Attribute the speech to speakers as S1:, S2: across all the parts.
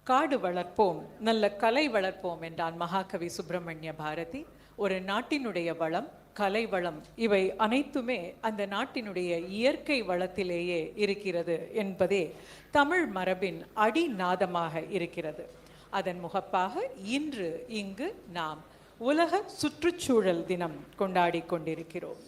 S1: காடு வளர்ப்போம், நல்ல கலை வளர்ப்போம் என்றான் மகாகவி சுப்பிரமணிய பாரதி. ஒரு நாட்டினுடைய வளம், கலை வளம், இவை அனைத்துமே அந்த நாட்டினுடைய இயற்கை வளத்திலேயே இருக்கிறது என்பதே தமிழ் மரபின் அடிநாதமாக இருக்கிறது. அதன் முகப்பாக இன்று இங்கு நாம் உலக சுற்றுச்சூழல் தினம் கொண்டாடி கொண்டிருக்கிறோம்.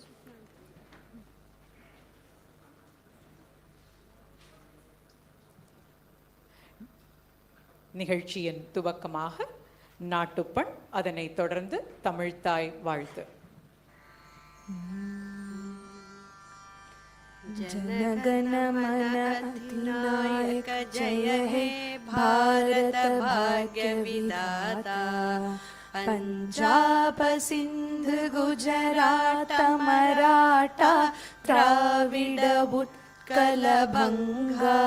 S1: நிகழ்ச்சியின் துவக்கமாக நாட்டுப்பண், அதனை தொடர்ந்து தமிழ்த்தாய் வாழ்த்து.
S2: जनगण मन अधिनायक जय हे भारत भाग्य विधाता, पंजाब सिंध गुजरात मराठा द्राविड उत्कल बंगा,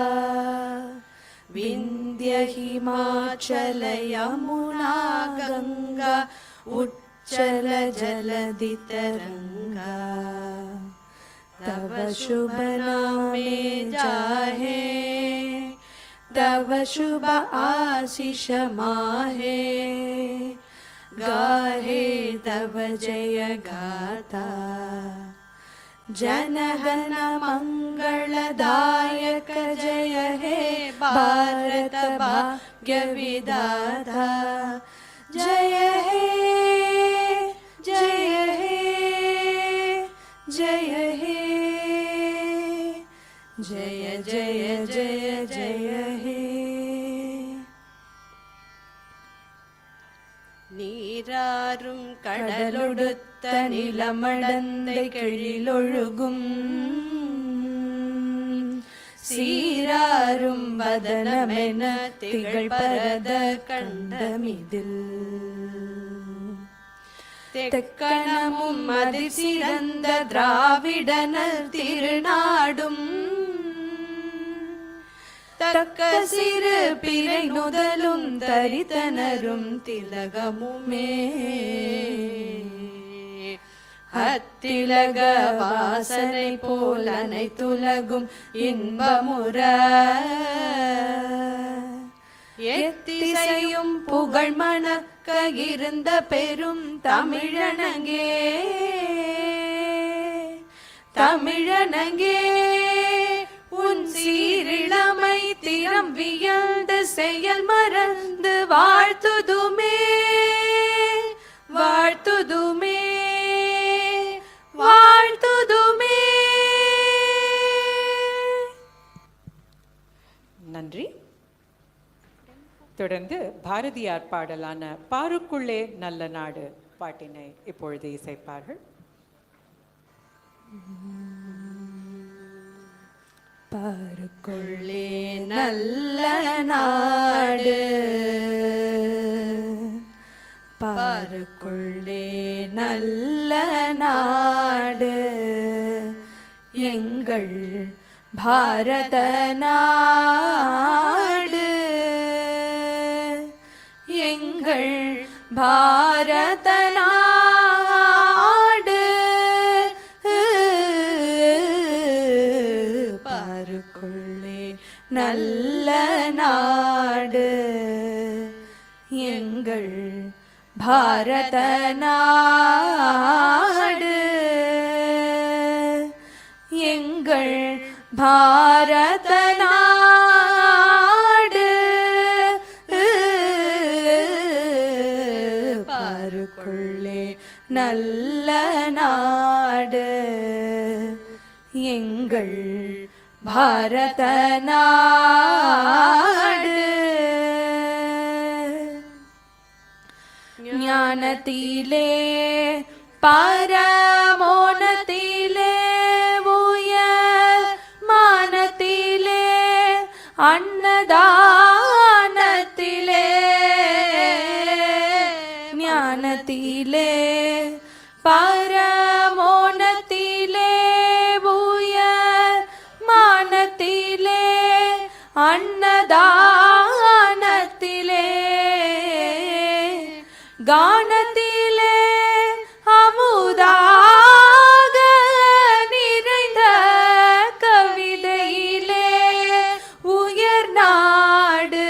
S2: विंध्य हिमाचल यमुना गंगा उच्चल जलधि तरंगा, तव शुभ नामे जाहे, तव शुभ आशीष माहे, गाहे तव जय गाथा, जनगण मंगलदायक जय हे भारत भाग्य विधाता, जय हे जय हे जय हे जय जय जय जय हे. நீராறும் கடலொடுத்த நிலமடந்தை கெழிலொழுகும், சீராரும் வதனமென திகழ் பரத கண்டமிதில், தெக்கணமும் அதிர் சிறந்த திராவிடனர் திருநாடும், தக்க சிறு பிறை நுதலும் தரித்தனரும் திலகமுமே, அத்திலக வாசனை போல் அனைத்துலகும் இன்பமுற, எத்திசையும் புகழ் மணக்க இருந்த பெரும் தமிழனங்கே, தமிழனங்கே உன் சீரிழமை திறம் வியந்து செயல் மறந்து வாழ்த்துதுமே, வாழ்த்துதுமே, வாழ்த்துதுமே.
S1: நன்றி. தொடர்ந்து பாரதியார் பாடலான பாருக்குள்ளே நல்ல நாடு பாட்டினை இப்பொழுது இசைப்பார்கள்.
S2: பாருக்குள்ளே நல்ல நாடு, பாருக்குள்ளே நல்ல நாடு, எங்கள் பாரத நாடு, எங்கள் பாரத நாடு, பாருக்குள்ளே நல்ல நாடு, எங்கள் பாரத நாடு, எங்கள் பாரத நாடு, பாருக்குள்ளே நல்ல நாடு, எங்கள் பாரத நாடு. ஞானத்திலே பரமோனத்திலே உயர் மானத்திலே அன்னதானத்திலே, ஞானத்திலே பரமோனத்திலே உயர் மானத்திலே அன்னதானத்திலே, கானத்திலே அமுதாக நிறைந்த கவிதையிலே உயர் நாடு,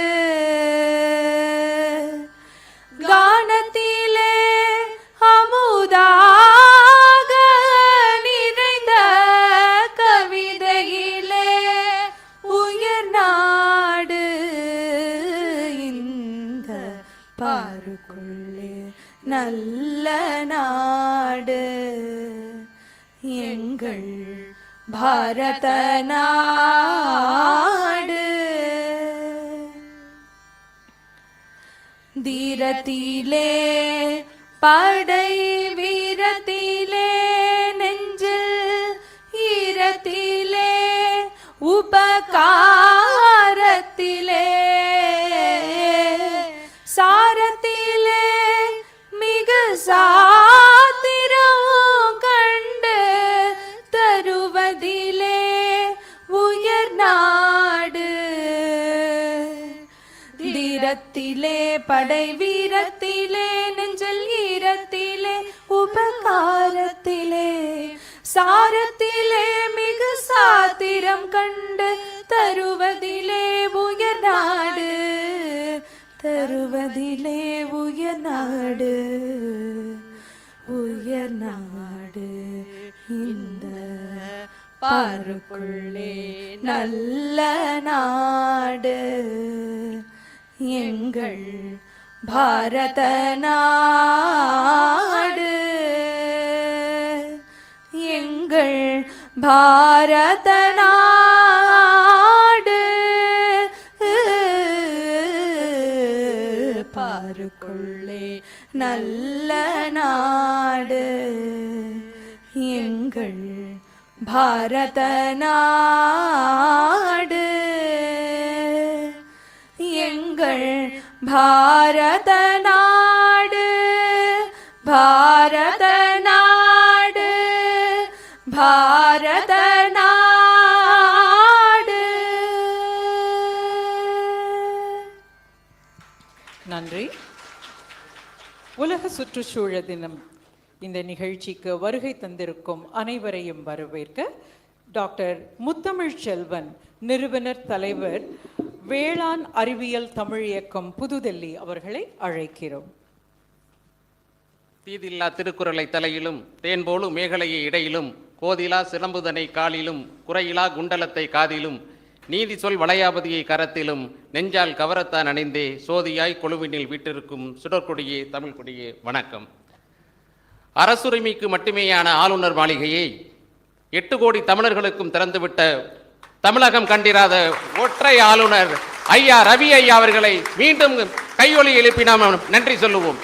S2: பாருக்குள்ளே நல்ல நாடு எங்கள் பாரத நாடு. தீரத்திலே படை வீரத்திலே நெஞ்சில் ஈரத்திலே உபகாரத்திலே சாரத்திலே மிகு சாத்திரம் கண்டு தருவதிலே உயர் நாடு. தீரத்திலே படை வீரத்திலே நெஞ்சல் ஈரத்திலே உபகாரத்திலே சாரத்திலே மிகு சாத்திரம் கண்டு தருவதிலே உயர் நாடு. தருவதிலே உயர் நாடு. உயர் நாடு இந்த பாருக்குள்ளே நல்ல நாடு எங்கள் பாரத நாடு. எங்கள் பாரத நாடு. பாருக்குள்ளே நல்ல நாடு எங்கள் பாரத நாடு. எங்கள் பாரத நாடு. பாரத நாடு. பாரத நாடு.
S1: நன்றி. உலக சுற்றுச்சூழல் தினம் இந்த நிகழ்ச்சிக்கு வருகை தந்திருக்கும் அனைவரையும் வரவேற்க டாக்டர் முத்தமிழ் செல்வன், நிறுவனர் தலைவர், வேளாண் அறிவியல் தமிழ் இயக்கம், புதுடெல்லி அவர்களை அழைக்கிறோம்.
S3: தீதில்லா திருக்குறளை தலையிலும் தேன்போலும் மேகலையை இடையிலும் கோதிலா சிலம்புதனை காலிலும் குறையிலா குண்டலத்தை காதிலும் நீதி சொல் வளையாபதியை கரத்திலும் நெஞ்சால் கவரத்தான் அணிந்தே சோதியாய் கொழுவினில் வீட்டிருக்கும் சுடற்கொடியே தமிழ் கொடியே வணக்கம். அரசுரிமைக்கு மட்டுமேயான ஆளுநர் மாளிகையை 8 கோடி தமிழர்களுக்கும் திறந்துவிட்ட தமிழகம் கண்டிராத ஒற்றை ஆளுநர் ஐயா ரவி ஐயா அவர்களை மீண்டும் கையொலி எழுப்பி நாம் நன்றி சொல்லுவோம்.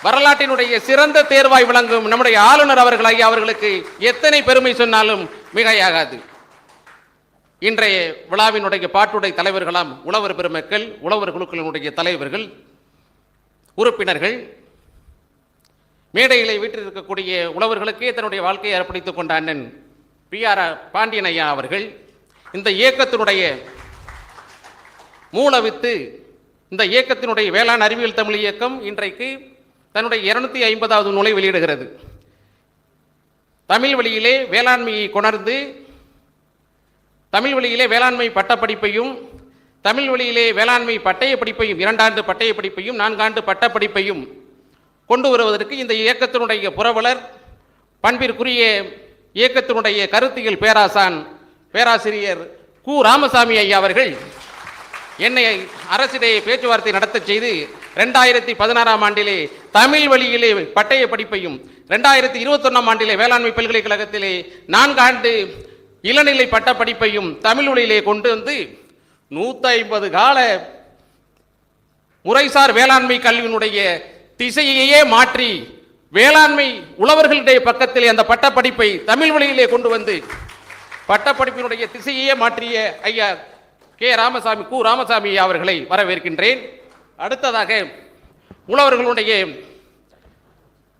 S3: வரலாற்றினுடைய சிறந்த தேர்வாய் விளங்கும் நம்முடைய ஆளுநர் அவர்கள் ஐயா அவர்களுக்கு எத்தனை பெருமை சொன்னாலும் மிகையாகாது. இன்றைய விழாவினுடைய பாட்டுடை தலைவர்களாம் உழவர் பெருமக்கள், உழவர் குழுக்களினுடைய தலைவர்கள், உறுப்பினர்கள், மேடையிலே வீற்றிருக்கக்கூடிய உழவர்களுக்கே தன்னுடைய வாழ்க்கையை அர்ப்பணித்துக் கொண்ட அண்ணன் PR பாண்டியன் ஐயா அவர்கள், இந்த இயக்கத்தினுடைய மூலவித்து, இந்த இயக்கத்தினுடைய வேளாண் அறிவியல் தமிழ் இயக்கம் இன்றைக்கு தன்னுடைய 250வது நூலை வெளியிடுகிறது. தமிழ் வழியிலே வேளாண்மையை கொணர்ந்து தமிழ் வழியிலே வேளாண்மை பட்டப்படிப்பையும், தமிழ் வழியிலே வேளாண்மை பட்டய படிப்பையும், 2 ஆண்டு பட்டய படிப்பையும் 4 ஆண்டு பட்டப்படிப்பையும் கொண்டு வருவதற்கு இந்த இயக்கத்தினுடைய புரவலர், பண்பிற்குரிய இயக்கத்தினுடைய கருத்தியல் பேராசான் பேராசிரியர் கு. ராமசாமி ஐயா அவர்கள் என்னை அரசிடையே பேச்சுவார்த்தை நடத்த செய்து 2016ஆம் ஆண்டிலே தமிழ் வழியிலே பட்டய படிப்பையும், 2021ஆம் ஆண்டிலே வேளாண்மை பல்கலைக்கழகத்திலே 4 ஆண்டு இளநிலை பட்ட படிப்பையும் தமிழ் வழியிலே கொண்டு வந்து 150 கால முறைசார் வேளாண்மை கல்வியினுடைய திசையையே மாற்றி வேளாண்மை உழவர்களுடைய பக்கத்திலே அந்த பட்டப்படிப்பை தமிழ் வழியிலே கொண்டு வந்து பட்டப்படிப்பினுடைய திசையையே மாற்றிய ஐயா கு. ராமசாமி அவர்களை வரவேற்கின்றேன். அடுத்ததாக உழவர்களுடைய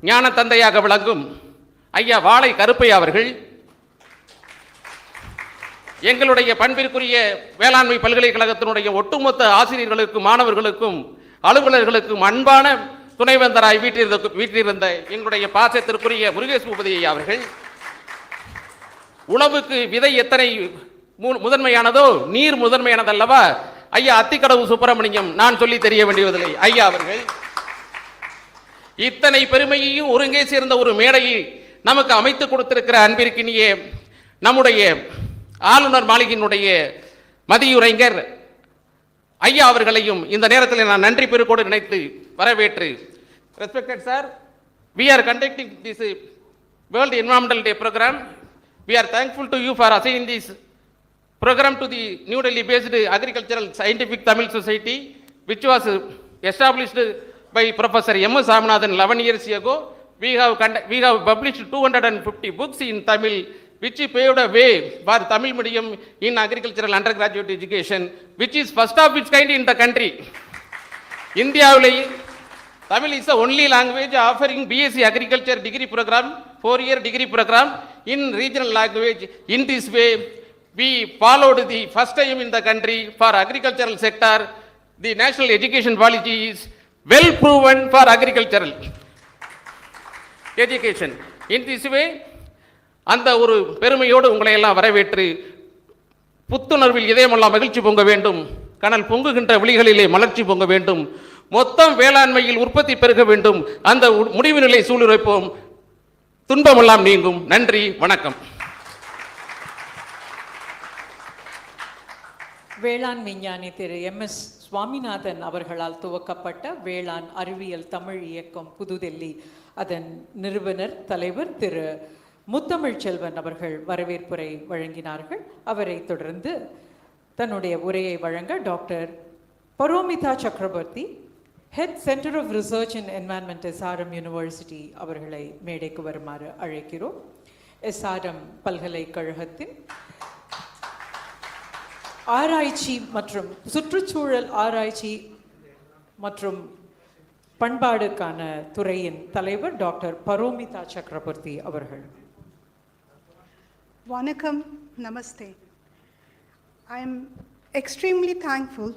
S3: ஞான தந்தையாக விளங்கும் ஐயா வாளை கருப்பையா அவர்கள், எங்களுடைய பண்பிற்குரிய வேளாண்மை பல்கலைக்கழகத்தினுடைய ஒட்டுமொத்த ஆசிரியர்களுக்கும் மாணவர்களுக்கும் அலுவலர்களுக்கும் அன்பான துணைவேந்தராய் வீட்டிலிருந்த எங்களுடைய பாசத்திற்குரிய முருகேஷ் பூபதி ஐயா அவர்கள், உழவுக்கு விதை எத்தனை முதன்மையானதோ நீர் முதன்மையானதல்லவா ஐயா அத்திக்கடவு சுப்பிரமணியம் நான் சொல்லி தெரிய வேண்டியதில்லை ஐயா அவர்கள், இத்தனை பெருமையையும் ஒருங்கே சேர்ந்த ஒரு மேடையை நமக்கு அமைத்து கொடுத்திருக்கிற அன்பிற்கினிய நம்முடைய ஆளுநர் மாளிகையினுடைய மதியுரைஞர் ஐயா அவர்களையும் இந்த நேரத்தில் நான் நன்றி பெருக்கோடு நினைத்து வரவேற்று, respected sir, we are conducting this World Environmental Day program. We are thankful to you for assigning this program to the New Delhi based Agricultural Scientific Tamil Society, which was established by Professor M.S. Ramanathan 11 years ago. We have published 250 books in Tamil, which paved a way for Tamil medium in agricultural undergraduate education, which is first of its kind in the country. Indiaவிலேயே Tamil is the only language offering BSc Agriculture degree program, 4-year degree program in regional language. In this way, we followed the first time in the country for agricultural sector. The national education policy is well proven for agricultural education. In this way, அந்த ஒரு பெருமையோடு உங்களை எல்லாம் வரவேற்று, புத்துணர்வில் இதயமெல்லாம் மகிழ்ச்சி பொங்க வேண்டும், கனல் பொங்குகின்ற விழிகளிலே மலர்ச்சி பொங்க வேண்டும், மொத்தம் வேளாண்மையில் உற்பத்தி பெருக வேண்டும், அந்த முடிவு நிலை சூழ்நிலைப்போம், துன்பமெல்லாம் நீங்கும். நன்றி, வணக்கம்.
S1: வேளாண் விஞ்ஞானி திரு MS சுவாமிநாதன் அவர்களால் துவக்கப்பட்ட வேளாண் அறிவியல் தமிழ் இயக்கம் புதுடெல்லி, அதன் நிறுவனர் தலைவர் திரு முத்தமிழ் செல்வன் அவர்கள் வரவேற்புரை வழங்கினார்கள். அவரை தொடர்ந்து தன்னுடைய உரையை வழங்க doctor Paromita Chakraborty, head centre of research in environment SRM university அவர்களை மேடைக்கு வருமாறு அழைக்கிறோம். SRM பல்கலைக்கழகத்தின் ஆராய்ச்சி மற்றும் சுற்றுச்சூழல் ஆராய்ச்சி மற்றும் பண்பாடுக்கான துறையின் தலைவர் டாக்டர் பரோமிதா சக்கரவர்த்தி அவர்கள்.
S4: Vanakkam, namaste. I am extremely thankful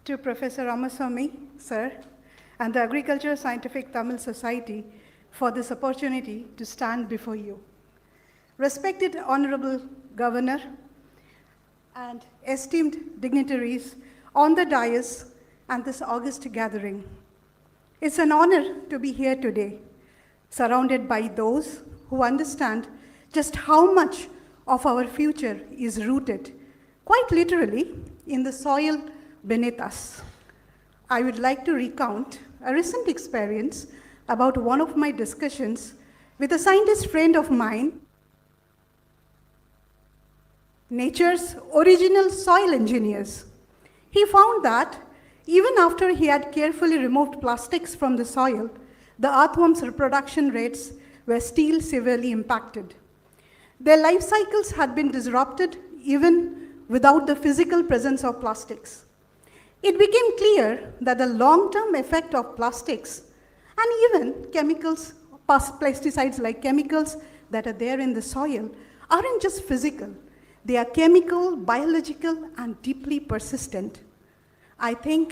S4: to Professor Ramaswamy, sir, and the Agricultural Scientific Tamil Society for this opportunity to stand before you. Respected Honorable Governor and esteemed dignitaries on the dais and this august gathering. It's an honor to be here today, surrounded by those who understand just how much of our future is rooted, quite literally, in the soil beneath us. I would like to recount a recent experience about one of my discussions with a scientist friend of mine, nature's original soil engineers. He found that even after he had carefully removed plastics from the soil, the earthworms' reproduction rates were still severely impacted. Their life cycles had been disrupted even without the physical presence of plastics. It became clear that the long-term effect of plastics and even chemicals, pesticides like chemicals that are there in the soil, aren't just physical. They are chemical, biological, and deeply persistent. I think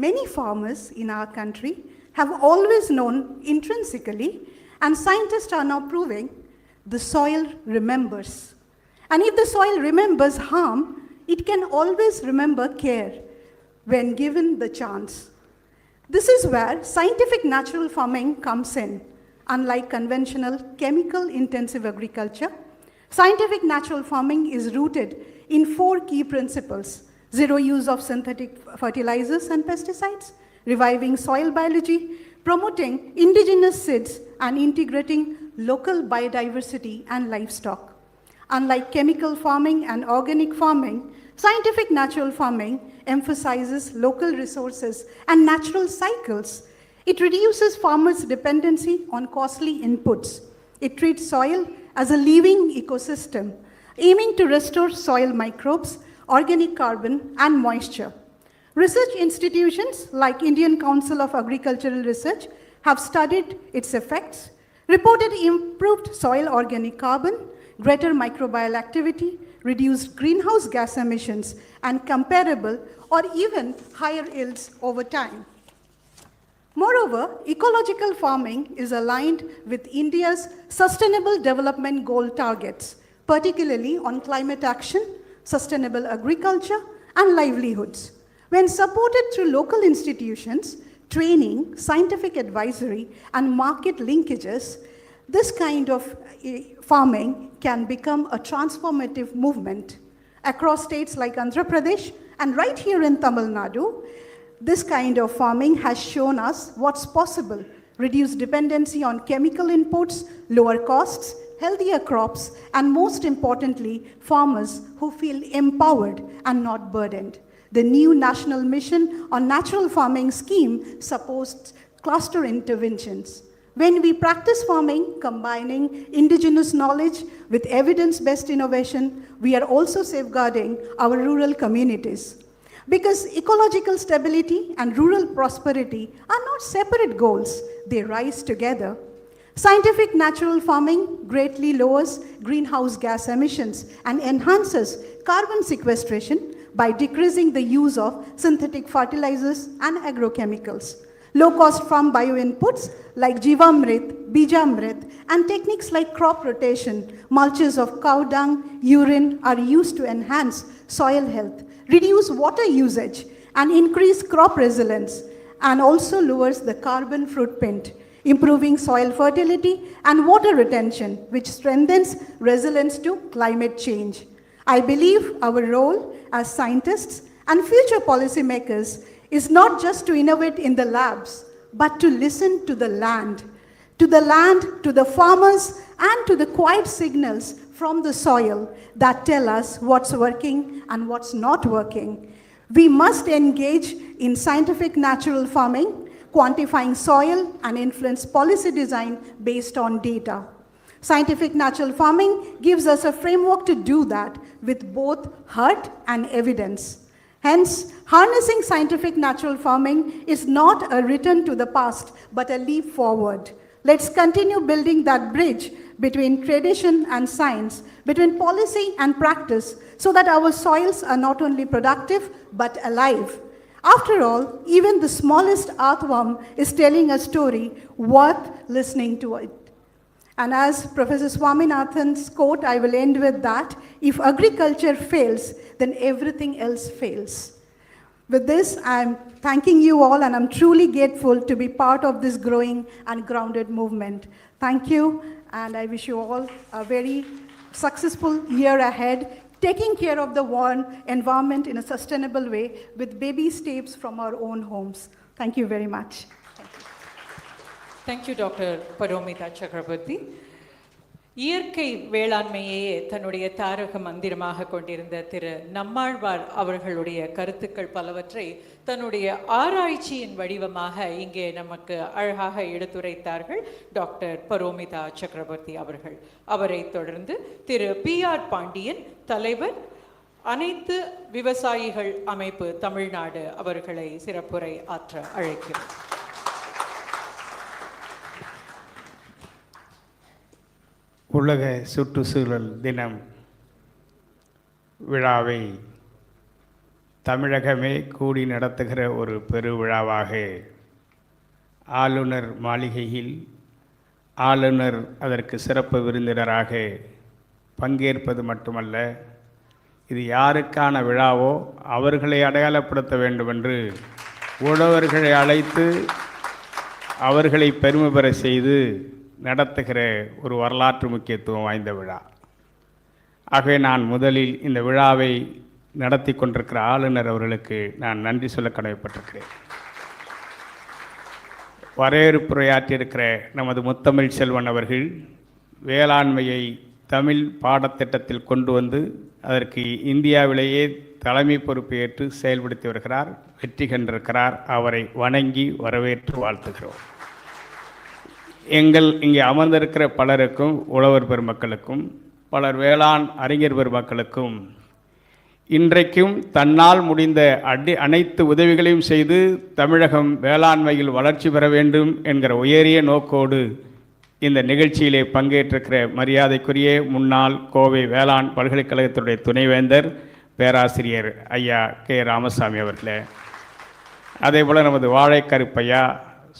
S4: many farmers in our country have always known intrinsically, and scientists are now proving, the soil remembers. And if the soil remembers harm, it can always remember care when given the chance. This is where scientific natural farming comes in. Unlike conventional chemical-intensive agriculture, scientific natural farming is rooted in 4 key principles: zero use of synthetic fertilizers and pesticides, reviving soil biology, promoting indigenous seeds, and integrating local biodiversity and livestock. Unlike chemical farming and organic farming, scientific natural farming emphasizes local resources and natural cycles. It reduces farmers' dependency on costly inputs. It treats soil as a living ecosystem, aiming to restore soil microbes, organic carbon, and moisture. Research institutions like Indian Council of Agricultural Research have studied its effects, reported improved soil organic carbon, greater microbial activity, reduced greenhouse gas emissions, and comparable or even higher yields over time. Moreover, ecological farming is aligned with India's Sustainable Development Goal targets, particularly on climate action, sustainable agriculture, and livelihoods. When supported through local institutions, training, scientific advisory, and market linkages, this kind of farming can become a transformative movement. Across states like Andhra Pradesh And right here in Tamil Nadu, this kind of farming has shown us what's possible. Reduced dependency on chemical inputs, lower costs, healthier crops, and most importantly, farmers who feel empowered and not burdened. The new National Mission on Natural Farming scheme supports cluster interventions. When we practice farming, combining indigenous knowledge with evidence-based innovation, we are also safeguarding our rural communities. Because ecological stability and rural prosperity are not separate goals, they rise together. Scientific natural farming greatly lowers greenhouse gas emissions and enhances carbon sequestration by decreasing the use of synthetic fertilizers and agrochemicals. Low-cost farm bioinputs like Jivamrit, Bijamrit, and techniques like crop rotation, mulches of cow dung, urine are used to enhance soil health, reduce water usage, and increase crop resilience, and also lowers the carbon footprint, improving soil fertility and water retention, which strengthens resilience to climate change. I believe our role as scientists and future policymakers is not just to innovate in the labs, but to listen to the land, to the farmers, and to the quiet signals from the soil that tell us what's working and what's not working. We must engage in scientific natural farming, quantifying soil, and influence policy design based on data. Scientific natural farming gives us a framework to do that with both heart and evidence. Hence, harnessing scientific natural farming is not a return to the past, but a leap forward. Let's continue building that bridge between tradition and science, between policy and practice, so that our soils are not only productive, but alive. After all, even the smallest earthworm is telling a story worth listening to it. And as Professor Swaminathan's quote, I will end with that, if agriculture fails, then everything else fails. With this, I'm thanking you all, and I'm truly grateful to be part of this growing and grounded movement. Thank you, and I wish you all a very successful year ahead, taking care of the environment in a sustainable way with baby steps from our own homes. Thank you very much.
S1: Thank you, Dr. Paromita Chakraborty. இயற்கை வேளாண்மையே தன்னுடைய தாரக மந்திரமாக கொண்டிருந்த திரு நம்மாழ்வார் அவர்களுடைய கருத்துக்கள் பலவற்றை தன்னுடைய ஆராய்ச்சியின் வடிவமாக இங்கே நமக்கு அழகாக எடுத்துரைத்தார்கள் டாக்டர் பரோமிதா சக்கரவர்த்தி அவர்கள். அவரை தொடர்ந்து திரு பி.ஆர். பாண்டியன், தலைவர், அனைத்து விவசாயிகள் அமைப்பு தமிழ்நாடு, அவர்களை சிறப்புரை ஆற்ற அழைக்கிறோம்.
S5: உலக சுற்றுச்சூழல் தினம் விழாவை தமிழகமே கூடி நடத்துகிற ஒரு பெருவிழாவாக ஆளுநர் மாளிகையில் ஆளுநர் அதற்கு சிறப்பு விருந்தினராக பங்கேற்பது மட்டுமல்ல, இது யாருக்கான விழாவோ அவர்களை அடையாளப்படுத்த வேண்டுமென்று உழவர்களை அழைத்து அவர்களை பெருமை பெற செய்து நடத்துகிற ஒரு வரலாற்று முக்கியத்துவம் வாய்ந்த விழா. ஆகவே நான் முதலில் இந்த விழாவை நடத்தி கொண்டிருக்கிற ஆளுநர் அவர்களுக்கு நான் நன்றி சொல்ல கடமைப்பட்டிருக்கிறேன். வரவேற்புரையாற்றியிருக்கிற நமது முத்தமிழ் செல்வன் அவர்கள் வேளாண்மையை தமிழ் பாடத்திட்டத்தில் கொண்டு வந்து அதற்கு இந்தியாவிலேயே தலைமை பொறுப்பேற்று செயல்படுத்தி வருகிறார், வெற்றி கண்டிருக்கிறார். அவரை வணங்கி வரவேற்று வாழ்த்துகிறோம். எங்கள் இங்கே அமர்ந்திருக்கிற பலருக்கும், உழவர் பெருமக்களுக்கும், பலர் வேளாண் அறிஞர் பெருமக்களுக்கும் இன்றைக்கும் தன்னால் முடிந்த அனைத்து உதவிகளையும் செய்து தமிழகம் வேளாண்மையில் வளர்ச்சி பெற வேண்டும் என்கிற உயரிய நோக்கோடு இந்த நிகழ்ச்சியிலே பங்கேற்றிருக்கிற மரியாதைக்குரிய முன்னாள் கோவை வேளாண் பல்கலைக்கழகத்துடைய துணைவேந்தர் பேராசிரியர் ஐயா கே. ராமசாமி அவர்களே, அதேபோல் நமது வாழைக்கருப்பையா,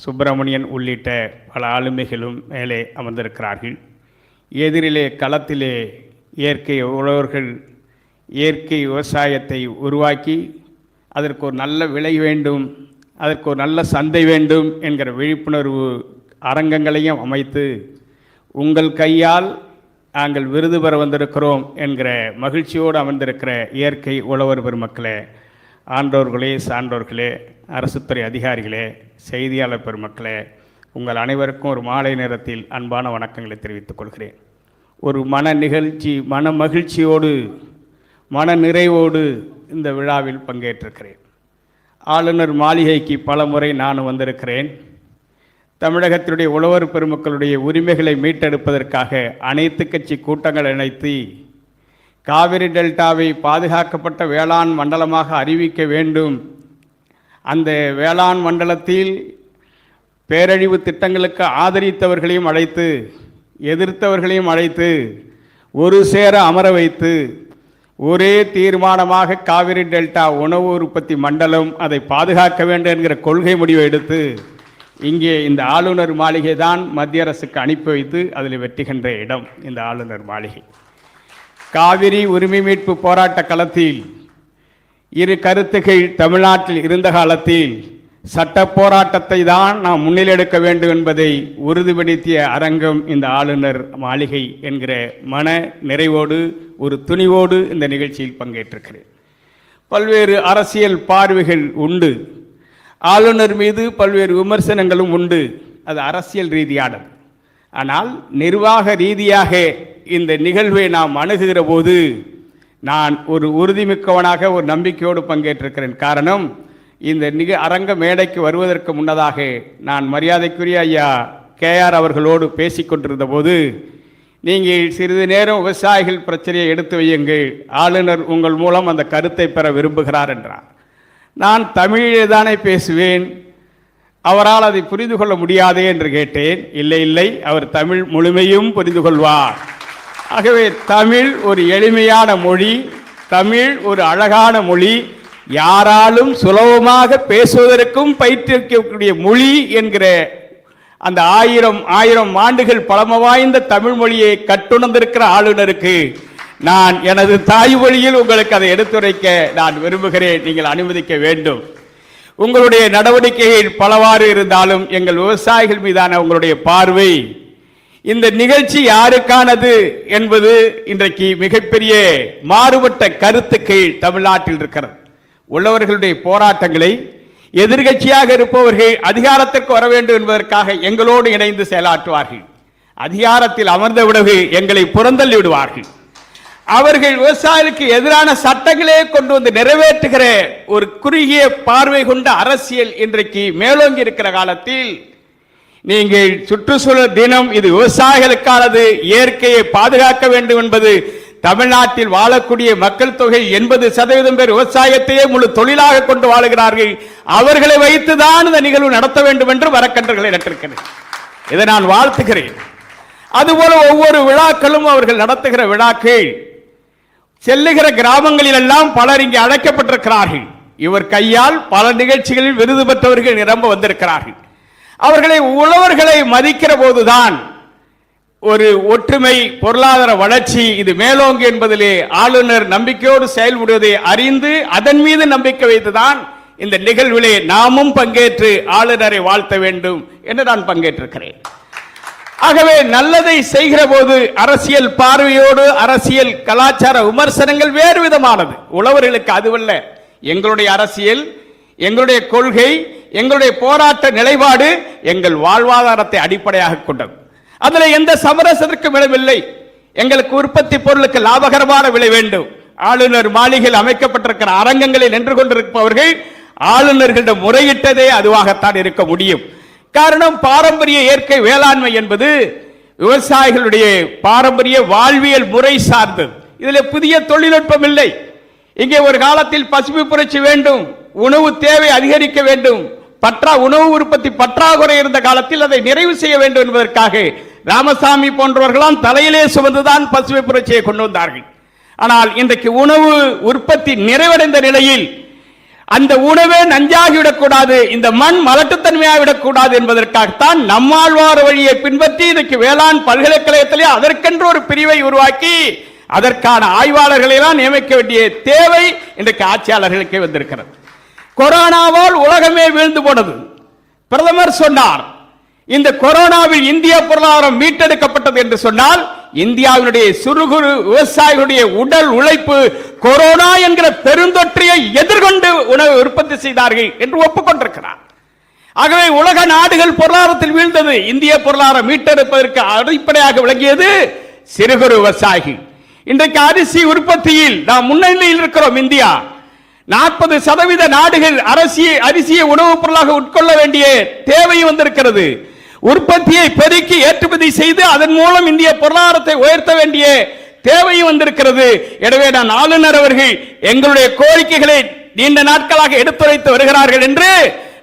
S5: சுப்பிரமணியன் உள்ளிட்ட பல ஆளுமைகளும் மேலே அமர்ந்திருக்கிறார்கள். எதிரிலே களத்திலே இயற்கை உழவர்கள் இயற்கை விவசாயத்தை உருவாக்கி அதற்கு ஒரு நல்ல விலை வேண்டும், அதற்கு ஒரு நல்ல சந்தை வேண்டும் என்கிற விழிப்புணர்வு அரங்கங்களையும் அமைத்து உங்கள் கையால் நாங்கள் விருது பெற வந்திருக்கிறோம் என்கிற மகிழ்ச்சியோடு அமர்ந்திருக்கிற இயற்கை உழவர் பெருமக்களே, ஆண்டோர்களே, சான்றோர்களே, அரசுத்துறை அதிகாரிகளே, செய்தியாளர் பெருமக்களே, உங்கள் அனைவருக்கும் ஒரு மாலை நேரத்தில் அன்பான வணக்கங்களை தெரிவித்துக் கொள்கிறேன். ஒரு மன மகிழ்ச்சியோடு மன நிறைவோடு இந்த விழாவில் பங்கேற்றிருக்கிறேன். ஆளுநர் மாளிகைக்கு பல முறை நான் வந்திருக்கிறேன். தமிழகத்தினுடைய உழவர் பெருமக்களுடைய உரிமைகளை மீட்டெடுப்பதற்காக அனைத்து கட்சி கூட்டங்கள் இணைத்து காவிரி டெல்டாவை பாதுகாக்கப்பட்ட வேளாண் மண்டலமாக அறிவிக்க வேண்டும், அந்த வேளாண் மண்டலத்தில் பேரழிவு திட்டங்களுக்கு ஆதரித்தவர்களையும் அழைத்து எதிர்த்தவர்களையும் அழைத்து ஒரு சேர அமர வைத்து ஒரே தீர்மானமாக காவிரி டெல்டா உணவு உற்பத்தி மண்டலம் அதை பாதுகாக்க வேண்டும் என்கிற கொள்கை முடிவை எடுத்து இங்கே இந்த ஆளுநர் மாளிகை தான் மத்திய அரசுக்கு அனுப்பி வைத்து அதில் வெற்றுகின்ற இடம் இந்த ஆளுநர் மாளிகை. காவிரி உரிமை மீட்பு போராட்ட களத்தில் இரு கருத்துகள் தமிழ்நாட்டில் இருந்த காலத்தில் சட்ட போராட்டத்தை தான் நாம் முன்னிலெடுக்க வேண்டும் என்பதை உறுதிப்படுத்திய அரங்கம் இந்த ஆளுநர் மாளிகை என்கிற மன நிறைவோடு ஒரு துணிவோடு இந்த நிகழ்ச்சியில் பங்கேற்றிருக்கிறேன். பல்வேறு அரசியல் பார்வைகள் உண்டு, ஆளுநர் மீது பல்வேறு விமர்சனங்களும் உண்டு, அது அரசியல் ரீதியானது. ஆனால் நிர்வாக ரீதியாக இந்த நிகழ்வை நாம் அணுகுகிற போது நான் ஒரு உறுதிமிக்கவனாக ஒரு நம்பிக்கையோடு பங்கேற்றிருக்கிறேன். காரணம், இந்த அரங்க மேடைக்கு வருவதற்கு முன்னதாக நான் மரியாதைக்குரிய ஐயா கேஆர் அவர்களோடு பேசிக்கொண்டிருந்த போது, நீங்கள் சிறிது நேரம் விவசாயிகள் பிரச்சனையை எடுத்து வையுங்கள், ஆளுநர் உங்கள் மூலம் அந்த கருத்தை பெற விரும்புகிறார் என்றார். நான் தமிழிலே தானே பேசுவேன், அவரால் அதை புரிந்து கொள்ள முடியாதே என்று கேட்டேன். இல்லை இல்லை, அவர் தமிழ் முழுமையும் புரிந்து கொள்வார். ஆகவே தமிழ் ஒரு எளிமையான மொழி, தமிழ் ஒரு அழகான மொழி, யாராலும் சுலபமாக பேசுவதற்கும் பயிற்றுவிக்கக்கூடிய மொழி என்கிற அந்த ஆயிரம் ஆண்டுகள் பழமை வாய்ந்த தமிழ் மொழியை கட்டுணர்ந்திருக்கிற ஆளுநருக்கு நான் எனது தாய்மொழியில் உங்களுக்கு அதை எடுத்துரைக்க நான் விரும்புகிறேன். நீங்கள் அனுமதிக்க வேண்டும். உங்களுடைய நடவடிக்கைகள் பலவாறு இருந்தாலும் எங்கள் விவசாயிகள் மீதான உங்களுடைய பார்வை, இந்த நிகழ்ச்சி யாருக்கானது என்பது இன்றைக்கு மிகப்பெரிய மாறுபட்ட கருத்துக்கள் தமிழ்நாட்டில் இருக்கிறது. உள்ளவர்களுடைய போராட்டங்களை எதிர்கட்சியாக இருப்பவர்கள் அதிகாரத்திற்கு வர வேண்டும் என்பதற்காக எங்களோடு இணைந்து செயலாற்றுவார்கள். அதிகாரத்தில் அமர்ந்த விடவே எங்களை புறந்தள்ளி விடுவார்கள். அவர்கள் விவசாயிகளுக்கு எதிரான சட்டங்களே கொண்டு வந்து நிறைவேற்றுகிற ஒரு குறுகிய பார்வை கொண்ட அரசியல் இன்றைக்கு மேலோங்கி இருக்கிற காலத்தில் நீங்கள் சுற்றுச்சூழல் தினம் இது விவசாயிகளுக்கானது, இயற்கையை பாதுகாக்க வேண்டும் என்பது, தமிழ்நாட்டில் வாழக்கூடிய மக்கள் தொகை 80% பேர் விவசாயத்தையே முழு தொழிலாக கொண்டு வாழுகிறார்கள், அவர்களை வைத்துதான் இந்த நிகழ்வு நடத்த வேண்டும் என்று வரக்கன்றுகளை நட்டிருக்கிறேன். இதை நான் வாழ்த்துகிறேன். அதுபோல ஒவ்வொரு விழாக்களும் அவர்கள் நடத்துகிற விழாக்கள் செல்லுகிற கிராமங்களில் எல்லாம் பலர் இங்கே அழைக்கப்பட்டிருக்கிறார்கள். இவர் கையால் பல நிகழ்ச்சிகளில் விருது பெற்றவர்கள் நிரம்ப வந்திருக்கிறார்கள். அவர்களை உழவர்களை மதிக்கிற போதுதான் ஒரு ஒற்றுமை, பொருளாதார வளர்ச்சி இது மேலோங்கு என்பதிலே ஆளுநர் நம்பிக்கையோடு செயல்படுவதை அறிந்து அதன் மீது நம்பிக்கை வைத்துதான் இந்த நிகழ்விலே நாமும் பங்கேற்று ஆளுநரை வாழ்த்த வேண்டும் என்று நான் பங்கேற்றிருக்கிறேன். ஆகவே நல்லதை செய்கிற போது அரசியல் பார்வையோடு அரசியல் கலாச்சார விமர்சனங்கள் வேறு விதமானது. உழவர்களுக்கு அதுவல்ல. எங்களுடைய அரசியல், எங்களுடைய கொள்கை, எங்களுடைய போராட்ட நிலைப்பாடு எங்கள் வாழ்வாதாரத்தை அடிப்படையாக கொண்டது. அதில் எந்த சமரசத்திற்கும் இடமில்லை. எங்களுக்கு உற்பத்தி பொருளுக்கு லாபகரமான விலை வேண்டும். ஆளுநர் மாளிகையில் அமைக்கப்பட்டிருக்கிற அரங்கங்களில் நின்று கொண்டிருப்பவர்கள் ஆளுநர்களிடம் முறையிட்டதே அதுவாகத்தான் இருக்க முடியும். காரணம், பாரம்பரிய இயற்கை வேளாண்மை என்பது விவசாயிகளுடைய பாரம்பரிய வாழ்வியல் முறை சார்ந்தது. இதில் புதிய தொழில்நுட்பம் இல்லை. இங்கே ஒரு காலத்தில் பசுமை புரட்சி வேண்டும், உணவு தேவை அதிகரிக்க வேண்டும், உணவு உற்பத்தி பற்றாக்குறை இருந்த காலத்தில் அதை நிறைவு செய்ய வேண்டும் என்பதற்காக ராமசாமி போன்றவர்களாம் தலையிலே சுமந்துதான் பசுமை புரட்சியை கொண்டு வந்தார்கள். ஆனால் இன்றைக்கு உணவு உற்பத்தி நிறைவடைந்த நிலையில் அந்த உணவே நஞ்சாகிவிடக்கூடாது, இந்த மண் மலட்டுத்தன்மையாகிவிடக்கூடாது என்பதற்காகத்தான் நம்மாழ்வார் வழியை பின்பற்றி இன்றைக்கு வேளாண் பல்கலைக்கழகத்திலே அதற்கென்று ஒரு பிரிவை உருவாக்கி அதற்கான ஆய்வாளர்களை எல்லாம் நியமிக்க வேண்டிய தேவை இன்றைக்கு ஆட்சியாளர்களுக்கே வந்திருக்கிறது. கொரோனாவால் உலகமே வீழ்ந்து போனது. பிரதமர் சொன்னார், இந்த கொரோனாவில் இந்திய பொருளாதாரம் மீட்டெடுக்கப்பட்டது என்று சொன்னால் இந்தியாவினுடைய சிறு குறு விவசாயிகளுடைய உடல் உழைப்பு கொரோனா என்கிற பெருந்தொற்றையை எதிர்கொண்டு உணவு உற்பத்தி செய்தார்கள் என்று ஒப்புக்கொண்டிருக்கிறார். ஆகவே உலக நாடுகள் பொருளாதாரத்தில் வீழ்ந்தது. இந்திய பொருளாதாரம் மீட்டெடுப்பதற்கு அடிப்படையாக விளங்கியது சிறு குறு விவசாயிகள். இன்றைக்கு அரிசி உற்பத்தியில் நாம் முன்னணியில் இருக்கிறோம். இந்தியா 40% நாடுகள் அரிசியை உணவுப் பொருளாக உட்கொள்ள வேண்டிய தேவை வந்திருக்கிறது. உற்பத்தியை பெருக்கி ஏற்றுமதி செய்து அதன் மூலம் இந்திய பொருளாதாரத்தை உயர்த்த வேண்டிய தேவை வந்திருக்கிறது. எனவே நான் ஆளுநர் அவர்கள் எங்களுடைய கோரிக்கைகளை நீண்ட நாட்களாக எடுத்துரைத்து வருகிறார்கள் என்று